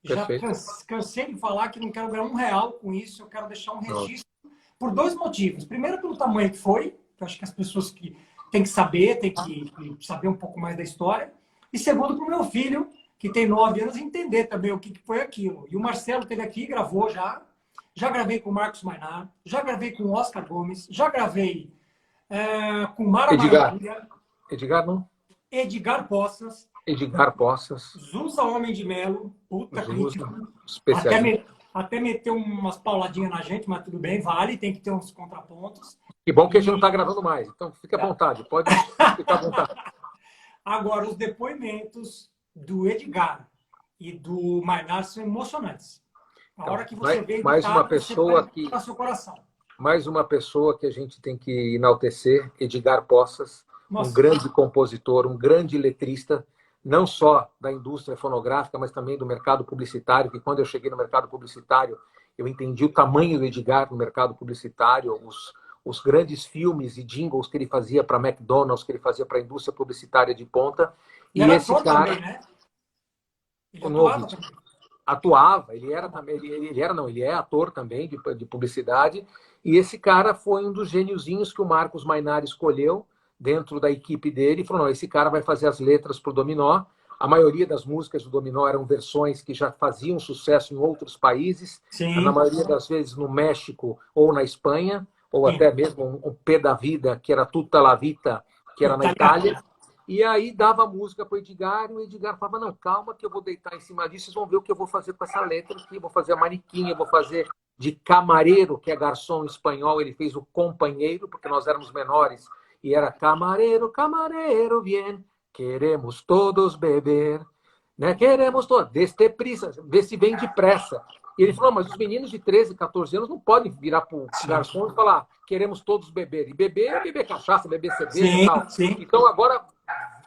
Perfeito. Já cansei de falar que não quero ganhar R$1 com isso, eu quero deixar um registro por 2 motivos. Primeiro, pelo tamanho que foi, que eu acho que as pessoas que têm que saber, têm que saber um pouco mais da história. E segundo, para o meu filho, que tem 9 anos, entender também o que foi aquilo. E o Marcelo esteve aqui, gravou já. Já gravei com o Marcos Mainar, já gravei com o Oscar Gomes, já gravei com Mara Maravilha. Edgar não? Edgar Poças. Edgar Poças. Zusa Homem de Melo. Puta crítica. Especialista. Até meteu umas pauladinhas na gente, mas tudo bem, vale, tem que ter uns contrapontos. Que bom que a gente não está gravando mais, então fica à vontade, pode ficar à vontade. Agora, os depoimentos do Edgar e do Mainar são emocionantes. A hora que você vê mais uma pessoa que para seu coração. Mais uma pessoa que a gente tem que enaltecer, Edgar Poças, um grande compositor, um grande letrista, não só da indústria fonográfica, mas também do mercado publicitário, que quando eu cheguei no mercado publicitário, eu entendi o tamanho do Edgar no mercado publicitário, os grandes filmes e jingles que ele fazia para McDonald's, que ele fazia para a indústria publicitária de ponta. E esse cara... Também, né? Atuava, ele é ator também de publicidade, e esse cara foi um dos gêniozinhos que o Marcos Mainar escolheu dentro da equipe dele, e falou, não, esse cara vai fazer as letras para o Dominó. A maioria das músicas do Dominó eram versões que já faziam sucesso em outros países, na maioria das vezes no México ou na Espanha, ou até mesmo um Pé da Vida, que era Tutta la Vita, que era na Itália. E aí dava música para o Edgar, e o Edgar falava, não, calma que eu vou deitar em cima disso, vocês vão ver o que eu vou fazer com essa letra aqui, vou fazer a Manequim, eu vou fazer de camareiro, que é garçom em espanhol, ele fez o companheiro, porque nós éramos menores, e era camareiro, camareiro, bien, queremos todos beber, né? Queremos todos, deste prisa, vê se vem depressa. E ele falou, mas os meninos de 13, 14 anos não podem virar para o garçom e falar, queremos todos beber. E beber é beber cachaça, beber cerveja e tal. Sim. Então agora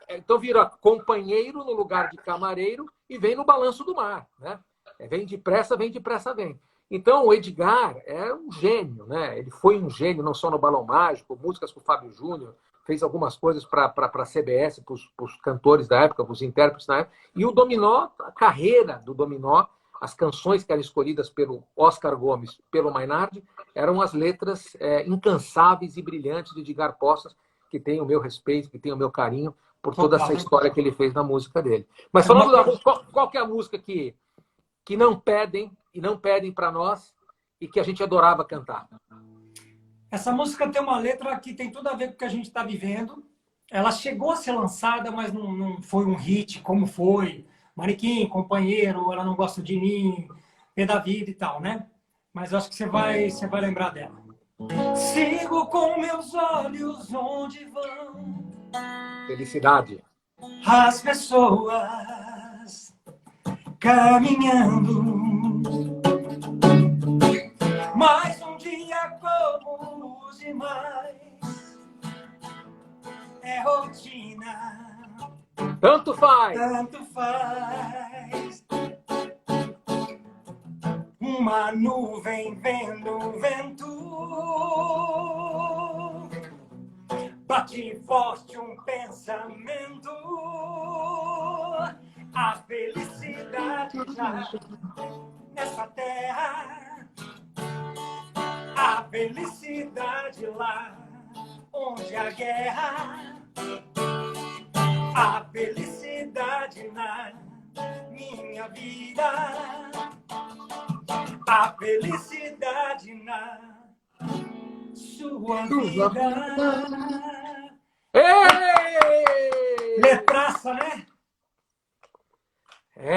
Então vira companheiro no lugar de camareiro e vem no balanço do mar, né? Vem depressa, vem depressa, vem. Então o Edgar é um gênio, né? Ele foi um gênio não só no Balão Mágico, músicas com o Fábio Júnior, fez algumas coisas para a CBS, para os cantores da época, para os intérpretes da época. E o Dominó, a carreira do Dominó, as canções que eram escolhidas pelo Oscar Gomes, pelo Mainardi, eram as letras incansáveis e brilhantes de Edgar Postas, que tem o meu respeito, que tem o meu carinho por toda essa história que ele fez na música dele. Mas falando da música, qual que é a música que não pedem e não pedem para nós e que a gente adorava cantar? Essa música tem uma letra que tem tudo a ver com o que a gente está vivendo. Ela chegou a ser lançada, mas não foi um hit como foi Mariquinha, Companheiro, Ela Não Gosta de Mim, Pé da Vida e tal, né? Mas eu acho que você vai lembrar dela. Sigo com meus olhos onde vão Felicidade. as pessoas caminhando. Mais um dia como os demais é rotina. Tanto faz. Tanto faz. Uma nuvem vendo o vento, bate forte um pensamento. A felicidade já nessa terra, a felicidade lá onde a guerra, a felicidade na minha vida, a felicidade na sua vida. Ei! Letraça, né?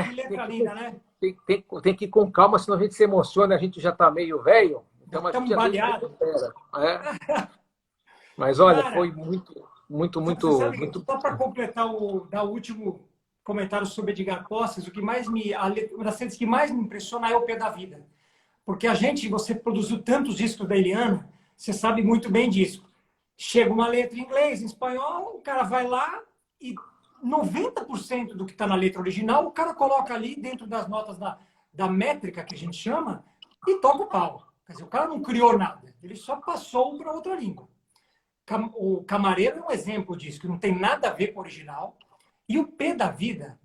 Que letra linda, né? Tem que ir com calma, senão a gente se emociona, a gente já está meio velho. Então a gente baleado. Mas olha, cara, foi muito. Só para completar dar o último comentário sobre Edgar Postas, uma das cenas que mais me impressiona é o Pé da Vida. Porque você produziu tantos discos da Eliana, você sabe muito bem disso. Chega uma letra em inglês, em espanhol, o cara vai lá e 90% do que está na letra original, o cara coloca ali dentro das notas da métrica, que a gente chama, e toca o pau. Quer dizer, o cara não criou nada, ele só passou para outra língua. O Camareiro é um exemplo disso, que não tem nada a ver com o original. E o Pé da Vida,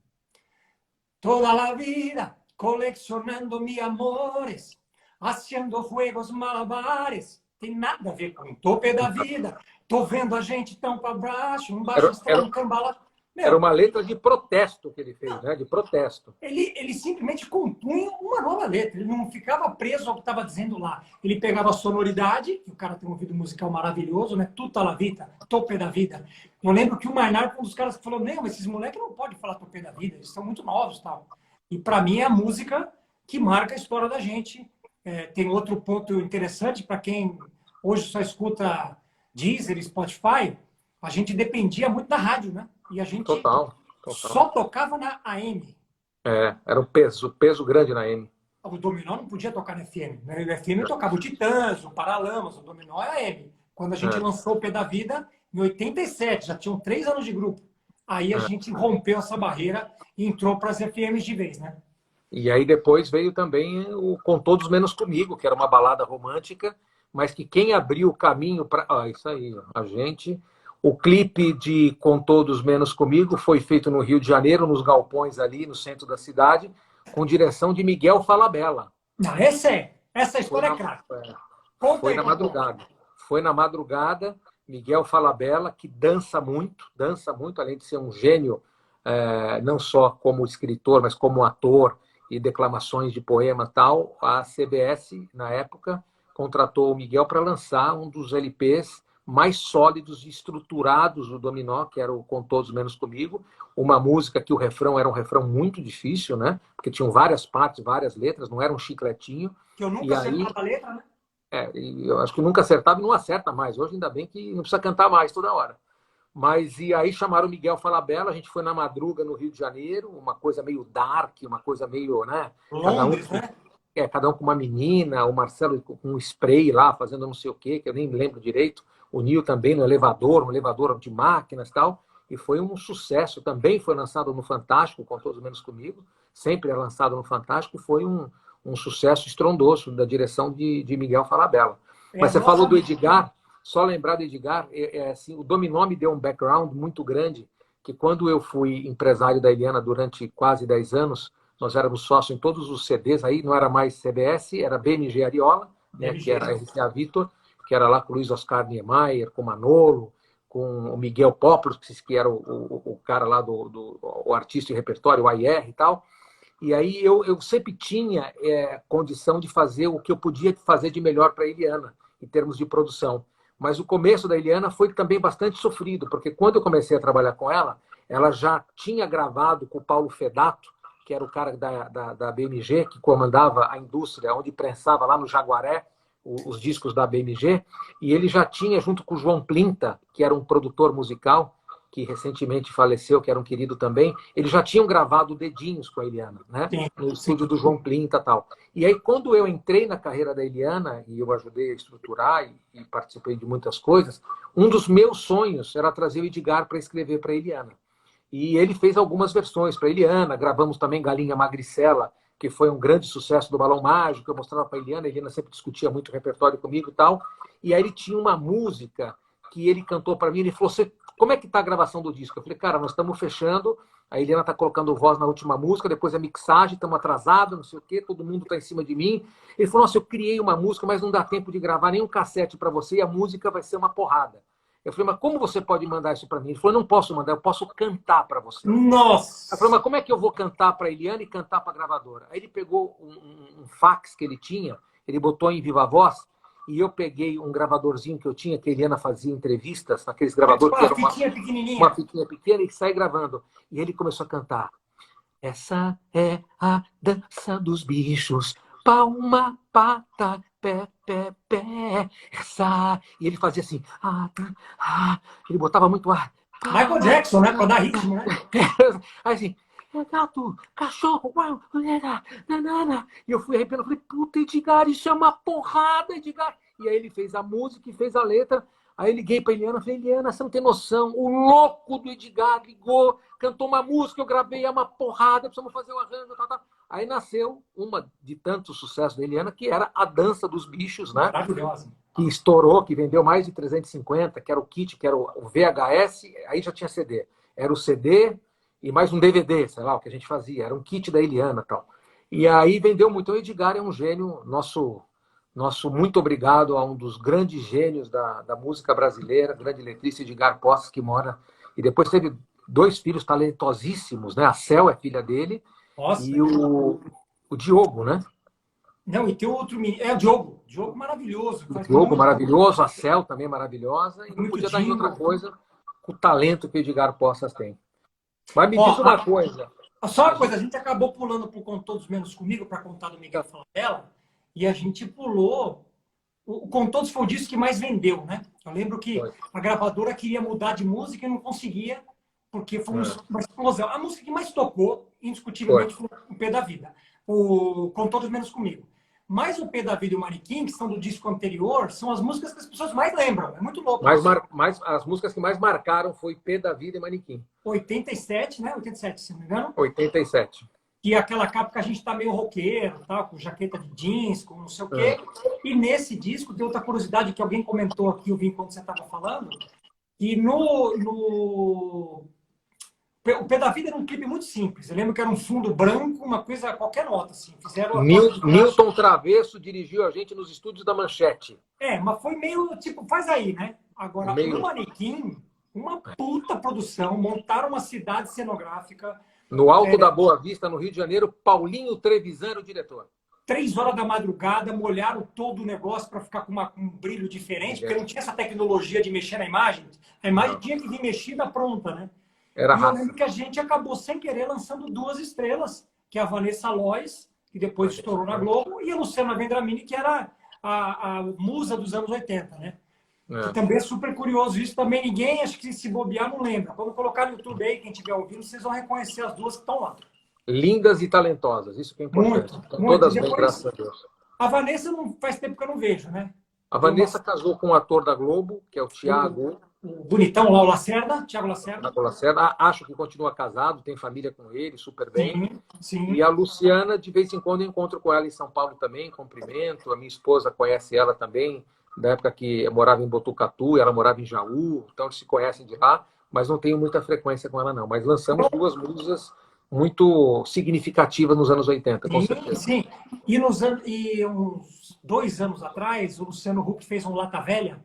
toda a vida colecionando mis amores, haciendo juegos malabares, tem nada a ver com o Pé da Vida, tô vendo a gente tão para baixo, um baixo astral, um cambalacho. Era uma letra de protesto que ele fez, né? De protesto. Ele simplesmente compunha uma nova letra. Ele não ficava preso ao que estava dizendo lá. Ele pegava a sonoridade, que o cara tem um ouvido musical maravilhoso, né? Tutta la vita, Tope da Vida. Eu lembro que o Mainardi foi um dos caras que falou: não, esses moleques não podem falar Tope da Vida, eles são muito novos e tal. E para mim é a música que marca a história da gente. Tem outro ponto interessante para quem hoje só escuta Deezer, Spotify. A gente dependia muito da rádio, né? E a gente Total. só tocava na AM. Era um peso grande na AM. O Dominó não podia tocar na FM. Na FM tocava o Titãs, o Paralamas, o Dominó é AM. Quando a gente lançou o Pé da Vida, em 87, já tinham 3 anos de grupo. Aí a gente rompeu essa barreira e entrou para as FMs de vez, né? E aí depois veio também o Com Todos Menos Comigo, que era uma balada romântica, mas que quem abriu o caminho para... isso aí, a gente... O clipe de Com Todos Menos Comigo foi feito no Rio de Janeiro, nos galpões ali, no centro da cidade, com direção de Miguel Falabella. Não, essa história é craque. Foi na madrugada. Foi na madrugada, Miguel Falabella, que dança muito, além de ser um gênio, não só como escritor, mas como ator e declamações de poema e tal. A CBS, na época, contratou o Miguel para lançar um dos LPs mais sólidos e estruturados do Dominó, que era o Com Todos Menos Comigo, uma música que o refrão era um refrão muito difícil, né? Porque tinham várias partes, várias letras, não era um chicletinho. Que eu nunca acertava a letra, né? E eu acho que nunca acertava e não acerta mais. Hoje ainda bem que não precisa cantar mais toda hora. Mas e aí chamaram o Miguel Falabella, a gente foi na madruga no Rio de Janeiro, uma coisa meio dark, uma coisa meio, né? Londres, né? Cada um com uma menina, o Marcelo com um spray lá, fazendo não sei o quê, que eu nem me lembro direito. O Nil também no elevador, um elevador de máquinas e tal. e foi um sucesso. Também foi lançado no Fantástico, com Todos Menos Comigo, sempre é lançado no Fantástico, foi um sucesso estrondoso da direção de Miguel Falabella. Mas você falou do Edgar, só lembrar do Edgar, assim, o Dominó me deu um background muito grande, que quando eu fui empresário da Eliana durante quase 10 anos, nós éramos sócios em todos os CDs, aí não era mais CBS, era BMG Ariola, né, que era a RCA Victor, que era lá com o Luiz Oscar Niemeyer, com o Manolo, com o Miguel Poplos, que era o cara lá o artista e repertório, o AIR e tal. E aí eu sempre tinha condição de fazer o que eu podia fazer de melhor para a Eliana, em termos de produção. Mas o começo da Eliana foi também bastante sofrido, porque quando eu comecei a trabalhar com ela, ela já tinha gravado com o Paulo Fedato, que era o cara da BMG, que comandava a indústria, onde prensava lá no Jaguaré os discos da BMG, e ele já tinha, junto com o João Plinta, que era um produtor musical, que recentemente faleceu, que era um querido também, eles já tinham gravado Dedinhos com a Eliana, né? No estúdio do João Plinta e tal. E aí, quando eu entrei na carreira da Eliana, e eu ajudei a estruturar e participei de muitas coisas, um dos meus sonhos era trazer o Edgar para escrever para a Eliana. E ele fez algumas versões para a Eliana, gravamos também Galinha Magricela, que foi um grande sucesso do Balão Mágico, eu mostrava para a Eliana sempre discutia muito o repertório comigo e tal. E aí ele tinha uma música que ele cantou para mim, ele falou, como é que está a gravação do disco? Eu falei, cara, nós estamos fechando, a Eliana está colocando voz na última música, depois a mixagem, estamos atrasados, não sei o quê, todo mundo está em cima de mim. Ele falou, nossa, eu criei uma música, mas não dá tempo de gravar nenhum cassete para você e a música vai ser uma porrada. Eu falei, mas como você pode mandar isso para mim? Ele falou, não posso mandar, eu posso cantar para você. Nossa! Eu falei, mas como é que eu vou cantar para a Eliana e cantar para a gravadora? Aí ele pegou um fax que ele tinha, ele botou em Viva Voz, e eu peguei um gravadorzinho que eu tinha, que a Eliana fazia entrevistas, naqueles gravadores que era uma fitinha pequena, e sai gravando. E ele começou a cantar. Essa é a dança dos bichos, palma, pata, pé, pé, pé. Essa... E ele fazia assim. Ele botava muito ar. Michael Jackson, né? Para dar ritmo, né? Aí assim. Gato, cachorro, uau, nanana. E eu fui arrepiando, falei, puta, Edgar, isso é uma porrada, Edgar. E aí ele fez a música e fez a letra. Aí eu liguei pra Eliana, falei, Eliana, você não tem noção, o louco do Edgar ligou, cantou uma música, eu gravei, é uma porrada, precisamos fazer um arranjo, tá. Aí nasceu uma de tantos sucessos da Eliana, que era a Dança dos Bichos, né? Maravilhosa. Que estourou, que vendeu mais de 350, que era o kit, que era o VHS, aí já tinha CD. Era o CD e mais um DVD, sei lá, o que a gente fazia. Era um kit da Eliana e tal. E aí vendeu muito. O Edgar é um gênio, nosso muito obrigado a um dos grandes gênios da música brasileira, grande letrista, Edgar Posses, que mora... E depois teve 2 filhos talentosíssimos, né? A Cel é filha dele. Nossa, e o Diogo, né? Não, e tem outro menino. É o Diogo. Diogo maravilhoso. O Diogo maravilhoso, a Cel também maravilhosa. E não podia dar em outra coisa com o talento que o Edgar Poças tem. Mas me diz uma coisa. Só uma coisa, a gente acabou pulando por Com Todos Menos Comigo para contar do Miguel Falabella, e a gente pulou. O Com Todos foi o disco que mais vendeu, né? Eu lembro que a gravadora queria mudar de música e não conseguia, porque foi uma explosão. A música que mais tocou, indiscutivelmente, foi o Pé da Vida. O Com Todos Menos Comigo. Mas o Pé da Vida e o Mariquim, que são do disco anterior, são as músicas que as pessoas mais lembram. É muito louco. As músicas que mais marcaram foi Pé da Vida e Manequim. 87, né? 87, se não me engano. 87. Que é aquela capa que a gente tá meio roqueiro, tá? Com jaqueta de jeans, com não sei o quê. E nesse disco tem outra curiosidade que alguém comentou aqui, eu vi enquanto você estava falando, que o Pé da Vida era um clipe muito simples. Eu lembro que era um fundo branco, uma coisa, qualquer nota, assim. Fizeram Newton Travesso dirigiu a gente nos estúdios da Manchete. Mas foi meio, tipo, faz aí, né? Agora, o Manequim, uma puta produção, montaram uma cidade cenográfica. No Alto da Boa Vista, no Rio de Janeiro, Paulinho Trevisan era o diretor. 3 horas da madrugada, molharam todo o negócio para ficar com um brilho diferente, porque não tinha essa tecnologia de mexer na imagem. A imagem tinha que vir mexida pronta, né? Era e eu lembro que a gente acabou, sem querer, lançando 2 estrelas, que é a Vanessa Lois, que depois estourou na Globo, e a Luciana Vendramini, que era a musa dos anos 80, né? Que também é super curioso. Isso também ninguém, acho que se bobear, não lembra. Quando colocar no YouTube aí, quem estiver ouvindo, vocês vão reconhecer as 2 que estão lá. Lindas e talentosas, isso que é importante. Muito. Todas bem, graças a Deus. A Vanessa não faz tempo que eu não vejo, né? A Deu uma... Vanessa casou com um ator da Globo, que é o Thiago. o bonitão lá, o Lacerda, Thiago Lacerda. Thiago Lacerda. Acho que continua casado, tem família com ele, super bem. Sim, E sim. a Luciana, de vez em quando, eu encontro com ela em São Paulo também, cumprimento. A minha esposa conhece ela também, da época que eu morava em Botucatu, ela morava em Jaú, então eles se conhecem de lá, mas não tenho muita frequência com ela, não. Mas lançamos duas musas muito significativas nos anos 80, com Sim, certeza. sim. E uns 2 anos atrás, o Luciano Huck fez um Lata Velha,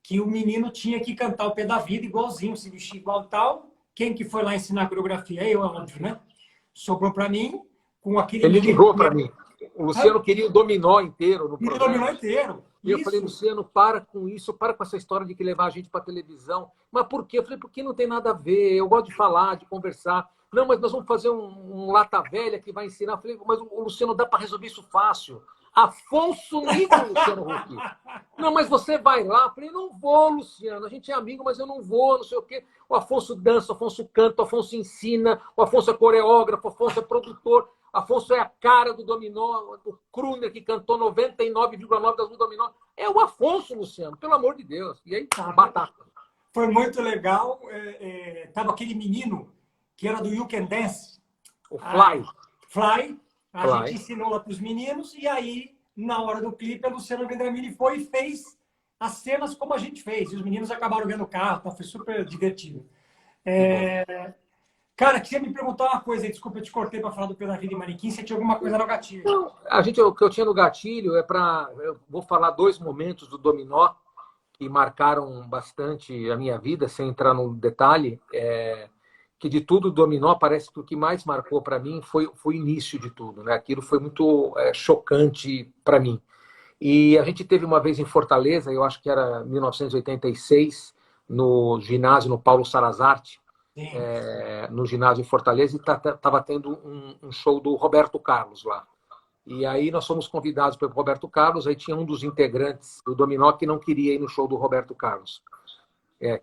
que o menino tinha que cantar o Pé da Vida igualzinho, se vestir igual tal. Quem que foi lá ensinar a coreografia? Eu, é óbvio, né? Sobrou para mim, com aquele Ele menino ligou que para era... mim. O Luciano queria o dominó inteiro no Ele dominou programa. inteiro. E eu falei, Isso. Luciano, para com isso, para com essa história de que levar a gente para televisão. Mas por quê? Eu falei, porque não tem nada a ver. Eu gosto de falar, de conversar. Não, mas nós vamos fazer um Lata Velha que vai ensinar. Eu falei, mas o Luciano, dá para resolver isso fácil. Afonso nível, Luciano Huck. Não, mas você vai lá. Eu falei, não vou, Luciano. A gente é amigo, mas eu não vou, não sei o quê. O Afonso dança, o Afonso canta, o Afonso ensina, o Afonso é coreógrafo, o Afonso é produtor. Afonso é a cara do dominó, o Kruner, que cantou 99,9% das do dominó. É o Afonso, Luciano, pelo amor de Deus. E aí, batata. Foi muito legal. Tava aquele menino que era do You Can Dance. O Fly. Fly. A Fly. gente ensinou lá para os meninos. E aí, na hora do clipe, a Luciana Vendramini foi e fez as cenas como a gente fez. E os meninos acabaram vendo o carro. Então foi super divertido. Cara, queria me perguntar uma coisa aí. Desculpa, eu te cortei para falar do Pé da Vida e Manequim. Você tinha alguma coisa no gatilho? Não, o que eu tinha no gatilho é para... Eu vou falar dois momentos do dominó que marcaram bastante a minha vida, sem entrar no detalhe. Que de tudo, o dominó parece que o que mais marcou para mim foi o início de tudo, né? Aquilo foi muito chocante para mim. E a gente teve uma vez em Fortaleza, eu acho que era 1986, no ginásio, no Paulo Sarazarte, no ginásio em Fortaleza, e estava tendo um show do Roberto Carlos lá. E aí nós fomos convidados pelo Roberto Carlos, aí tinha um dos integrantes do Dominó que não queria ir no show do Roberto Carlos,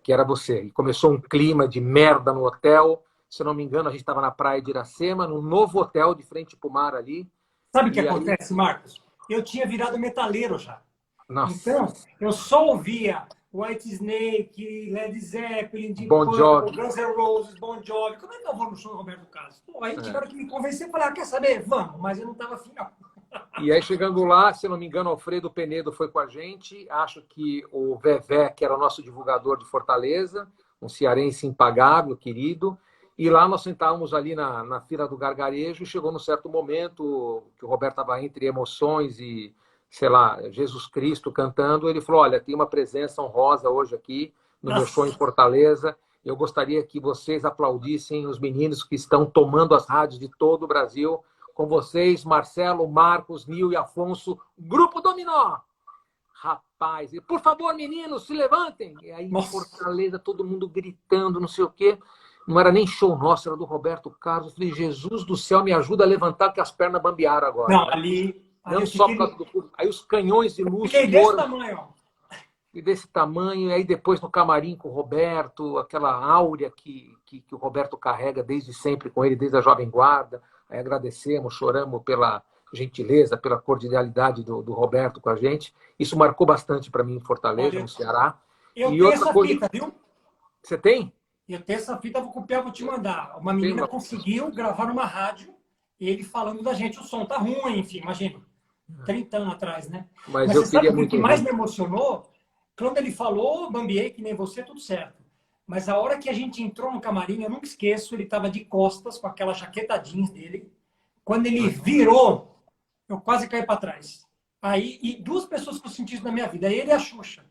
que era você. E começou um clima de merda no hotel, se eu não me engano, a gente estava na praia de Iracema, num novo hotel de frente para o mar ali. Sabe o que E aí, acontece, Marcos? Eu tinha virado metaleiro já. nossa, Então, eu só ouvia White Snake, Led Zeppelin, Deep Bon Purple, Jovi. Guns N' Roses, Bon Jovi. Como é que eu vou no show do Roberto Carlos? Pô, aí tiveram que me convencer e falar, quer saber? Vamos. Mas eu não estava afim, não. E aí, chegando lá, se eu não me engano, Alfredo Penedo foi com a gente. Acho que o Vevé, que era o nosso divulgador de Fortaleza, um cearense impagável, querido. E lá nós sentávamos ali na fila do gargarejo e chegou num certo momento que o Roberto estava entre emoções e, sei lá, Jesus Cristo cantando. Ele falou, olha, tem uma presença honrosa hoje aqui no meu show em Fortaleza. Eu gostaria que vocês aplaudissem os meninos que estão tomando as rádios de todo o Brasil. Com vocês, Marcelo, Marcos, Nil e Afonso, Grupo Dominó. Rapaz, e por favor, meninos, se levantem. E aí, em Fortaleza, todo mundo gritando, não sei o quê. Não era nem show nosso, era do Roberto Carlos. Eu falei, Jesus do céu, me ajuda a levantar, que as pernas bambearam agora. Não, né? ali Não só por causa do público. Aí os canhões de luz fiquei desse foram. tamanho, ó. E desse tamanho, e aí depois no camarim com o Roberto, aquela áurea que o Roberto carrega desde sempre com ele, desde a Jovem Guarda. Aí agradecemos, choramos pela gentileza, pela cordialidade do Roberto com a gente. Isso marcou bastante para mim em Fortaleza, Olha, no Ceará. eu E tenho outra essa coisa... fita, viu? Você tem? Eu tenho essa fita, vou copiar, vou te mandar. Uma menina conseguiu gravar numa rádio, ele falando da gente, o som tá ruim, enfim, imagina. 30 anos atrás, né? Mas você eu sabe queria o muito que mais me emocionou? Quando ele falou, bambiei, que nem você, tudo certo. Mas a hora que a gente entrou no camarim, eu nunca esqueço, ele estava de costas, com aquela jaqueta jeans dele. Quando ele virou, eu quase caí para trás. Aí, e duas pessoas que eu senti isso na minha vida, ele e a Xuxa.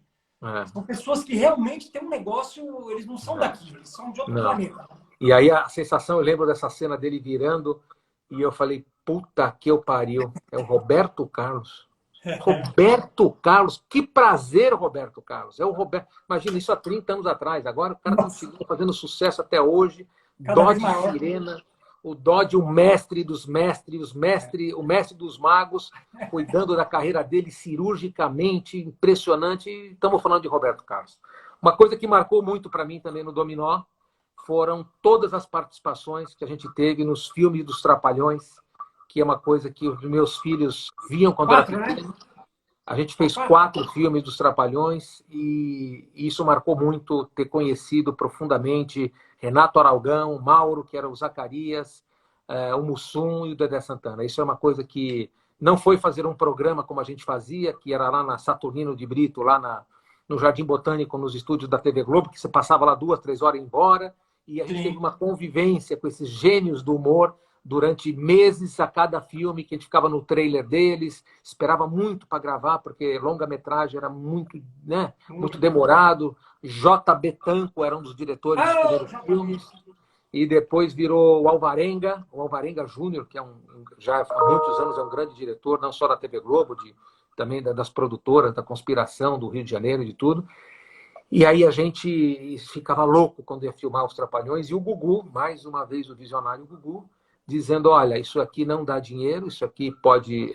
São pessoas que realmente têm um negócio, eles não são daqui, eles são de outro planeta. E aí a sensação, eu lembro dessa cena dele virando, e eu falei, puta que eu pariu, é o Roberto Carlos. Roberto Carlos, que prazer, Roberto Carlos. É o Roberto. Imagina isso há 30 anos atrás. Agora o cara continua fazendo sucesso até hoje. Dodge Sirena, o Dodge, o mestre dos mestres, o mestre dos magos, cuidando da carreira dele cirurgicamente, impressionante. Estamos falando de Roberto Carlos. Uma coisa que marcou muito para mim também no Dominó foram todas as participações que a gente teve nos filmes dos Trapalhões, que é uma coisa que os meus filhos viam quando era pequeno. A gente fez 4 filmes dos Trapalhões e isso marcou muito ter conhecido profundamente Renato Aragão, Mauro, que era o Zacarias, o Mussum e o Dedé Santana. Isso é uma coisa que não foi fazer um programa como a gente fazia, que era lá na Saturnino de Brito, lá no Jardim Botânico, nos estúdios da TV Globo, que você passava lá 2, 3 horas e ia embora, e a gente teve uma convivência com esses gênios do humor durante meses a cada filme, que a gente ficava no trailer deles, esperava muito para gravar, porque longa-metragem era muito, né, muito demorado. J.B. Tanco era um dos diretores dos primeiros filmes, e depois virou o Alvarenga Júnior, que já há muitos anos é um grande diretor, não só da TV Globo, também das produtoras, da Conspiração, do Rio de Janeiro, de tudo. E aí a gente ficava louco quando ia filmar Os Trapalhões, e o Gugu, mais uma vez o visionário Gugu, dizendo, olha, isso aqui não dá dinheiro, isso aqui pode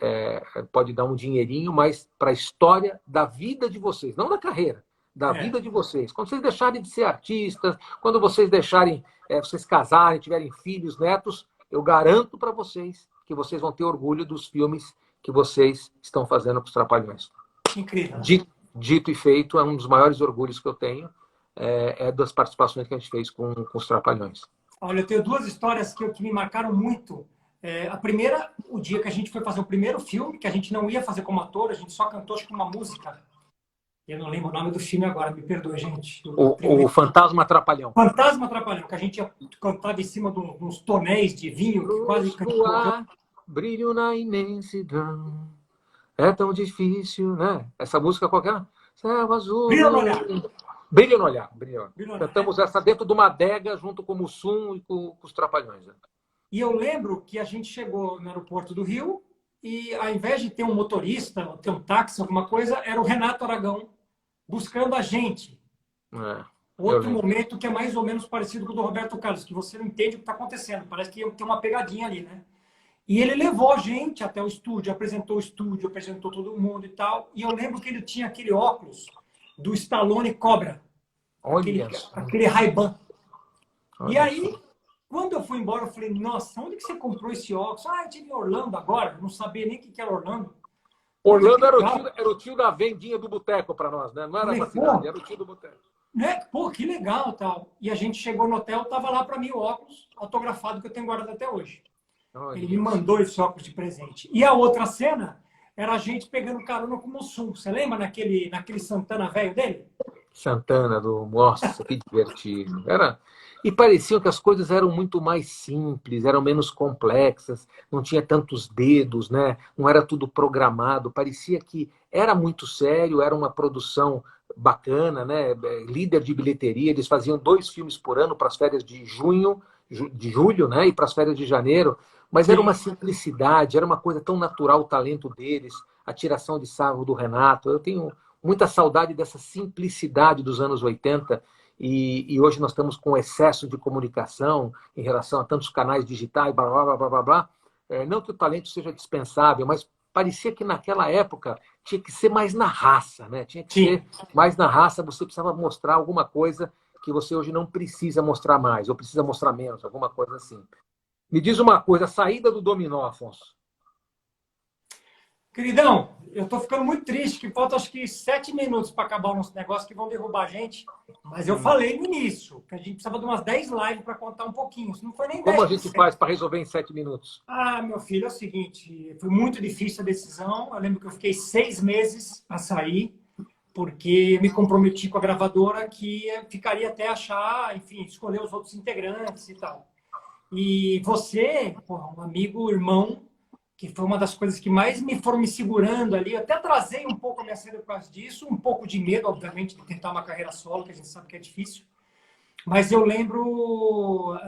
dar um dinheirinho, mas para a história da vida de vocês, não da carreira, da vida de vocês. Quando vocês deixarem de ser artistas, quando vocês deixarem, vocês casarem, tiverem filhos, netos, eu garanto para vocês que vocês vão ter orgulho dos filmes que vocês estão fazendo com os Trapalhões. Incrível. Dito e feito, é um dos maiores orgulhos que eu tenho, das participações que a gente fez com os Trapalhões. Olha, eu tenho 2 histórias que me marcaram muito. A primeira, o dia que a gente foi fazer o primeiro filme, que a gente não ia fazer como ator, a gente só cantou acho que uma música. Eu não lembro o nome do filme agora, me perdoe, gente. O Fantasma Trapalhão. Fantasma Trapalhão, que a gente cantava em cima de uns tonéis de vinho, que quase cantou. Brilho na imensidão, é tão difícil, né? Essa música qualquer. Céu azul. Brilho no olhar. Brilho no olhar. Cantamos essa dentro de uma adega junto com o Mussum e com os Trapalhões. Né? E eu lembro que a gente chegou no aeroporto do Rio e, ao invés de ter um motorista, ter um táxi, alguma coisa, era o Renato Aragão buscando a gente. Outro momento que é mais ou menos parecido com o do Roberto Carlos, que você não entende o que está acontecendo. Parece que tem uma pegadinha ali, né? E ele levou a gente até o estúdio, apresentou o estúdio, apresentou todo mundo e tal. E eu lembro que ele tinha aquele óculos do Stallone Cobra. Aquele Ray-Ban. E aí, quando eu fui embora, eu falei, nossa, onde que você comprou esse óculos? Eu tive em Orlando agora. Eu não sabia nem o que era Orlando. Orlando era o tio da vendinha do boteco para nós, né? Não era pra cidade, era o tio do boteco. Pô, que legal tal. E a gente chegou no hotel, tava lá para mim o óculos autografado que eu tenho guardado até hoje. Ele me mandou esse óculos de presente. E a outra cena era a gente pegando carona com o Mussum. Você lembra naquele Santana velho dele? Santana, nossa, que divertido. E parecia que as coisas eram muito mais simples, eram menos complexas, não tinha tantos dedos, né? Não era tudo programado. Parecia que era muito sério, era uma produção bacana, né? Líder de bilheteria. Eles faziam 2 filmes por ano para as férias de julho, né? E para as férias de janeiro. Mas era uma simplicidade, era uma coisa tão natural o talento deles, a tiração de sarro do Renato. Eu tenho muita saudade dessa simplicidade dos anos 80 e hoje nós estamos com excesso de comunicação em relação a tantos canais digitais, blá, blá, blá, blá, blá, blá. Não que o talento seja dispensável, mas parecia que naquela época tinha que ser mais na raça, né? Tinha que ser mais na raça, você precisava mostrar alguma coisa que você hoje não precisa mostrar mais, ou precisa mostrar menos, alguma coisa assim. Me diz uma coisa, a saída do Dominó, Afonso. Queridão, eu tô ficando muito triste, que falta acho que 7 minutos para acabar o nosso negócio, que vão derrubar a gente. Mas eu falei no início, que a gente precisava de umas 10 lives para contar um pouquinho. Isso não foi nem 10. Como a gente faz para resolver em 7 minutos? Meu filho, é o seguinte, foi muito difícil a decisão. Eu lembro que eu fiquei 6 meses a sair, porque me comprometi com a gravadora que ficaria até achar, enfim, escolher os outros integrantes e tal. E você, um amigo, irmão, que foi uma das coisas que mais foram me segurando ali. Eu até atrasei um pouco a minha saída por causa disso, um pouco de medo, obviamente, de tentar uma carreira solo, que a gente sabe que é difícil. Mas eu lembro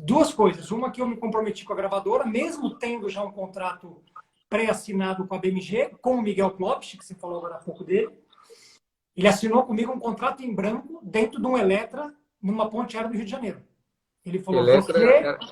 2 coisas. Uma, que eu me comprometi com a gravadora, mesmo tendo já um contrato pré-assinado com a BMG, com o Miguel Klopsch, que você falou agora há pouco dele. Ele assinou comigo um contrato em branco dentro de um Eletra, numa ponte aérea do Rio de Janeiro. Ele falou, Eletra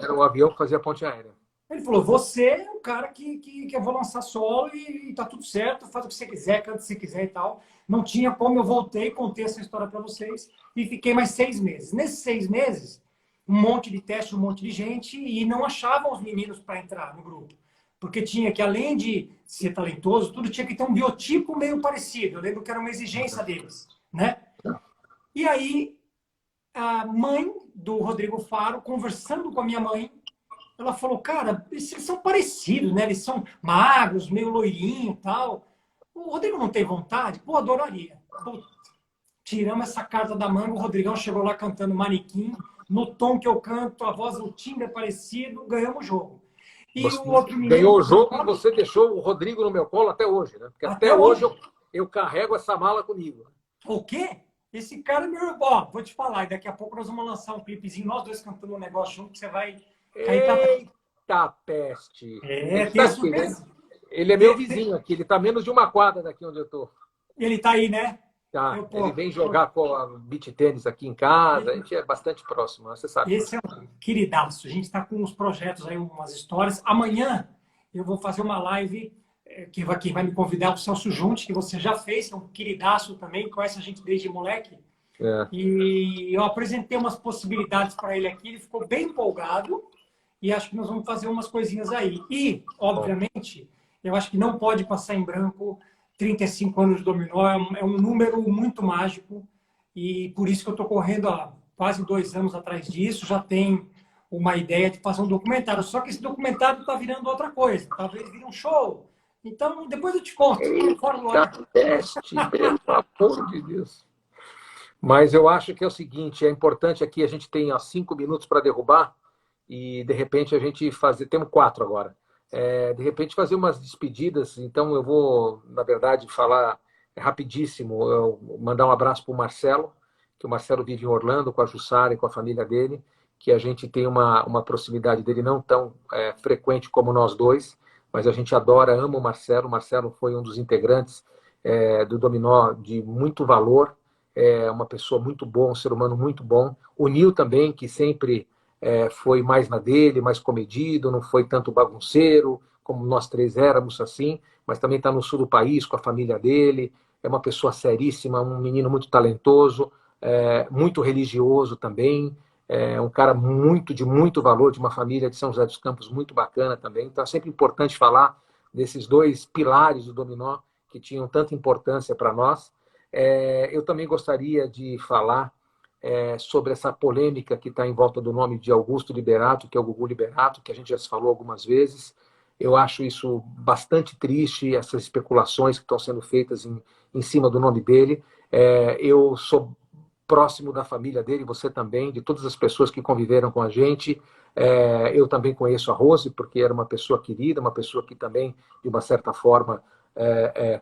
era o avião que fazia ponte aérea. Ele falou, você é o cara que eu vou lançar solo e tá tudo certo, faz o que você quiser, canta se quiser e tal. Não tinha como, eu voltei, contei essa história para vocês e fiquei mais 6 meses. Nesses 6 meses, um monte de teste, um monte de gente e não achavam os meninos para entrar no grupo. porque tinha que, além de ser talentoso, tudo tinha que ter um biotipo meio parecido. Eu lembro que era uma exigência deles, né? E aí, a mãe do Rodrigo Faro, conversando com a minha mãe, ela falou, cara, eles são parecidos, né? Eles são magros, meio loirinho e tal. O Rodrigo não tem vontade? Pô, adoraria. Puta, tiramos essa carta da manga, o Rodrigão chegou lá cantando Manequim, no tom que eu canto, a voz, o timbre é parecido, ganhamos o jogo. E Você o outro menino... ganhou o jogo e você deixou o Rodrigo no meu colo até hoje, né? Porque até hoje eu carrego essa mala comigo. O quê? Esse cara é meu irmão. Vou te falar, e daqui a pouco nós vamos lançar um clipezinho, nós dois cantando um negócio junto, que você vai cair pra trás. Eita peste! É, Ele tem tá a aqui, né? surpresa. Ele é meu vizinho aqui, ele tá menos de uma quadra daqui onde eu tô. Ele tá aí, né? Tá, ele vem jogar com a beach tênis aqui em casa, a gente é bastante próximo, você sabe. Esse é um queridaço. A gente está com uns projetos aí, umas histórias. Amanhã eu vou fazer uma live quem vai me convidar é o Celso Junte, que você já fez, é um queridaço também, conhece a gente desde moleque. É. E eu apresentei umas possibilidades para ele aqui, ele ficou bem empolgado e acho que nós vamos fazer umas coisinhas aí. E, obviamente, eu acho que não pode passar em branco 35 anos de dominó, é um número muito mágico e por isso que eu estou correndo há quase 2 anos atrás disso, já tem uma ideia de fazer um documentário, só que esse documentário está virando outra coisa, talvez vire um show. Então, depois eu te conto. Fora do ar. Teste, pelo amor de Deus. Mas eu acho que é o seguinte, é importante aqui, a gente tem 5 minutos para derrubar e, de repente, a gente fazer... Temos 4 agora. De repente, fazer umas despedidas. Então, eu vou, na verdade, falar rapidíssimo, mandar um abraço para o Marcelo, que o Marcelo vive em Orlando com a Jussara e com a família dele, que a gente tem uma proximidade dele não tão frequente como nós dois, mas a gente adora, ama o Marcelo. O Marcelo foi um dos integrantes do Dominó de muito valor, uma pessoa muito boa, um ser humano muito bom. O Nil também, que sempre foi mais na dele, mais comedido, não foi tanto bagunceiro, como nós 3 éramos assim, mas também está no sul do país com a família dele, é uma pessoa seríssima, um menino muito talentoso, muito religioso também, um cara de muito valor, de uma família de São José dos Campos muito bacana também. Então é sempre importante falar desses 2 pilares do dominó que tinham tanta importância para nós. Eu também gostaria de falar sobre essa polêmica que está em volta do nome de Augusto Liberato, que é o Gugu Liberato, que a gente já se falou algumas vezes. Eu acho isso bastante triste, essas especulações que estão sendo feitas em cima do nome dele. Eu sou próximo da família dele, você também, de todas as pessoas que conviveram com a gente. Eu também conheço a Rose, porque era uma pessoa querida, uma pessoa que também, de uma certa forma,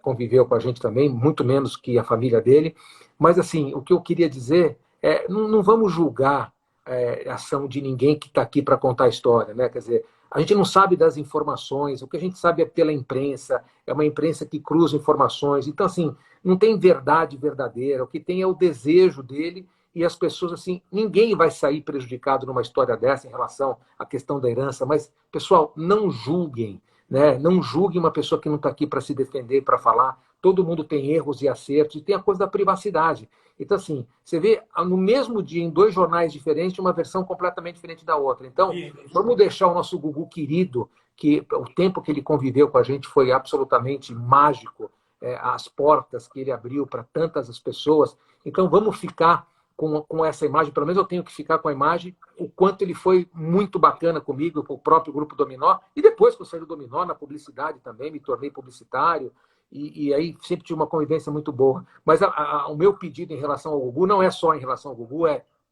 conviveu com a gente também, muito menos que a família dele. Mas, assim, o que eu queria dizer não vamos julgar a ação de ninguém que está aqui para contar a história, né? Quer dizer, a gente não sabe das informações, o que a gente sabe é pela imprensa, é uma imprensa que cruza informações. Então, assim, não tem verdade verdadeira, o que tem é o desejo dele e as pessoas, assim, ninguém vai sair prejudicado numa história dessa em relação à questão da herança, mas, pessoal, não julguem, né? Não julguem uma pessoa que não está aqui para se defender, para falar. Todo mundo tem erros e acertos, e tem a coisa da privacidade. Então, assim, você vê no mesmo dia, em 2 jornais diferentes, uma versão completamente diferente da outra. Então, vamos deixar o nosso Gugu querido, que o tempo que ele conviveu com a gente foi absolutamente mágico, as portas que ele abriu para tantas as pessoas. Então, vamos ficar com essa imagem, pelo menos eu tenho que ficar com a imagem, o quanto ele foi muito bacana comigo, com o próprio Grupo Dominó, e depois que eu saí do Dominó, na publicidade também, me tornei publicitário, e aí sempre tive uma convivência muito boa. Mas o meu pedido em relação ao Gugu não é só em relação ao Gugu,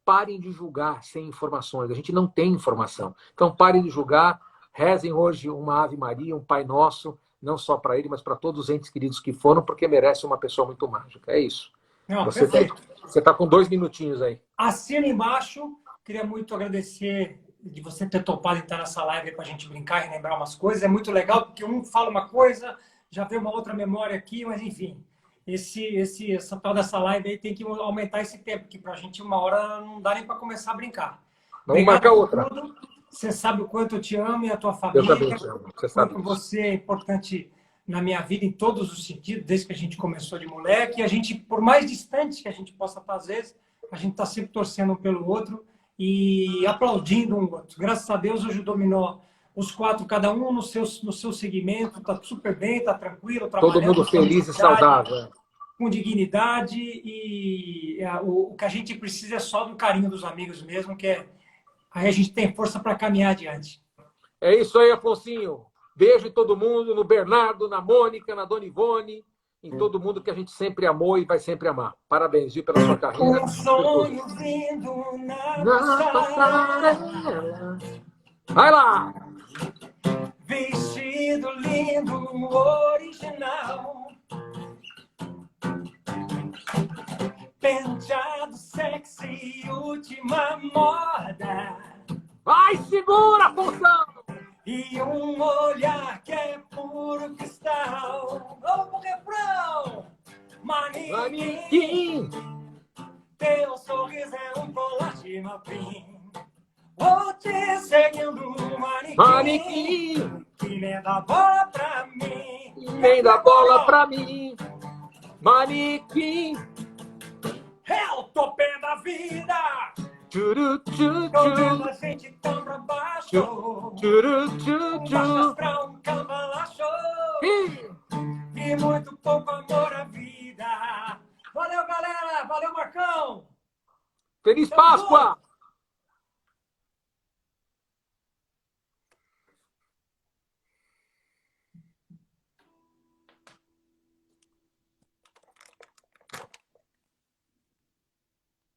parem de julgar sem informações. A gente não tem informação. Então parem de julgar, rezem hoje uma Ave Maria, um Pai Nosso, não só para ele, mas para todos os entes queridos que foram, porque merece uma pessoa muito mágica. É isso. Não, Você está com 2 minutinhos aí. Assina embaixo. Queria muito agradecer de você ter topado entrar nessa live para a gente brincar e lembrar umas coisas. É muito legal, porque um fala uma coisa, já vê uma outra memória aqui, mas enfim, essa tal dessa live aí tem que aumentar esse tempo, que para a gente 1 hora não dá nem para começar a brincar. Vamos marcar outra. Você sabe o quanto eu te amo e a tua família. Eu também te amo. Você sabe quanto você é importante na minha vida em todos os sentidos, desde que a gente começou de moleque. E a gente, por mais distante que a gente possa estar às vezes, a gente está sempre torcendo um pelo outro e aplaudindo um outro. Graças a Deus, hoje o Dominó os quatro, cada um no seu segmento, tá super bem, tá tranquilo, Todo trabalhando mundo feliz e saudável. com dignidade e o que a gente precisa é só do carinho dos amigos mesmo, aí a gente tem força para caminhar adiante. É isso aí, Afonsinho. Beijo em todo mundo, no Bernardo, na Mônica, na Dona Ivone, em todo mundo que a gente sempre amou e vai sempre amar. Parabéns, viu, pela sua carreira. Um sonho vindo Na passarela. Vai lá! vestido lindo, original, penteado sexy, última moda. Vai, segura, Afonso! E um olhar que é puro cristal. Vamos pro refrão! Manequim, teu sorriso é um colar de marfim. Vou te seguindo, manequim, que nem dá bola pra mim. Nem dá bola pra mim, manequim. É o topé da vida. Tchuru, tchu, Quando a gente tá pra baixo, tchuru, tchu, baixo astral, cambalacho. E muito pouco amor à vida. Valeu, galera. Valeu, Marcão. Feliz Páscoa!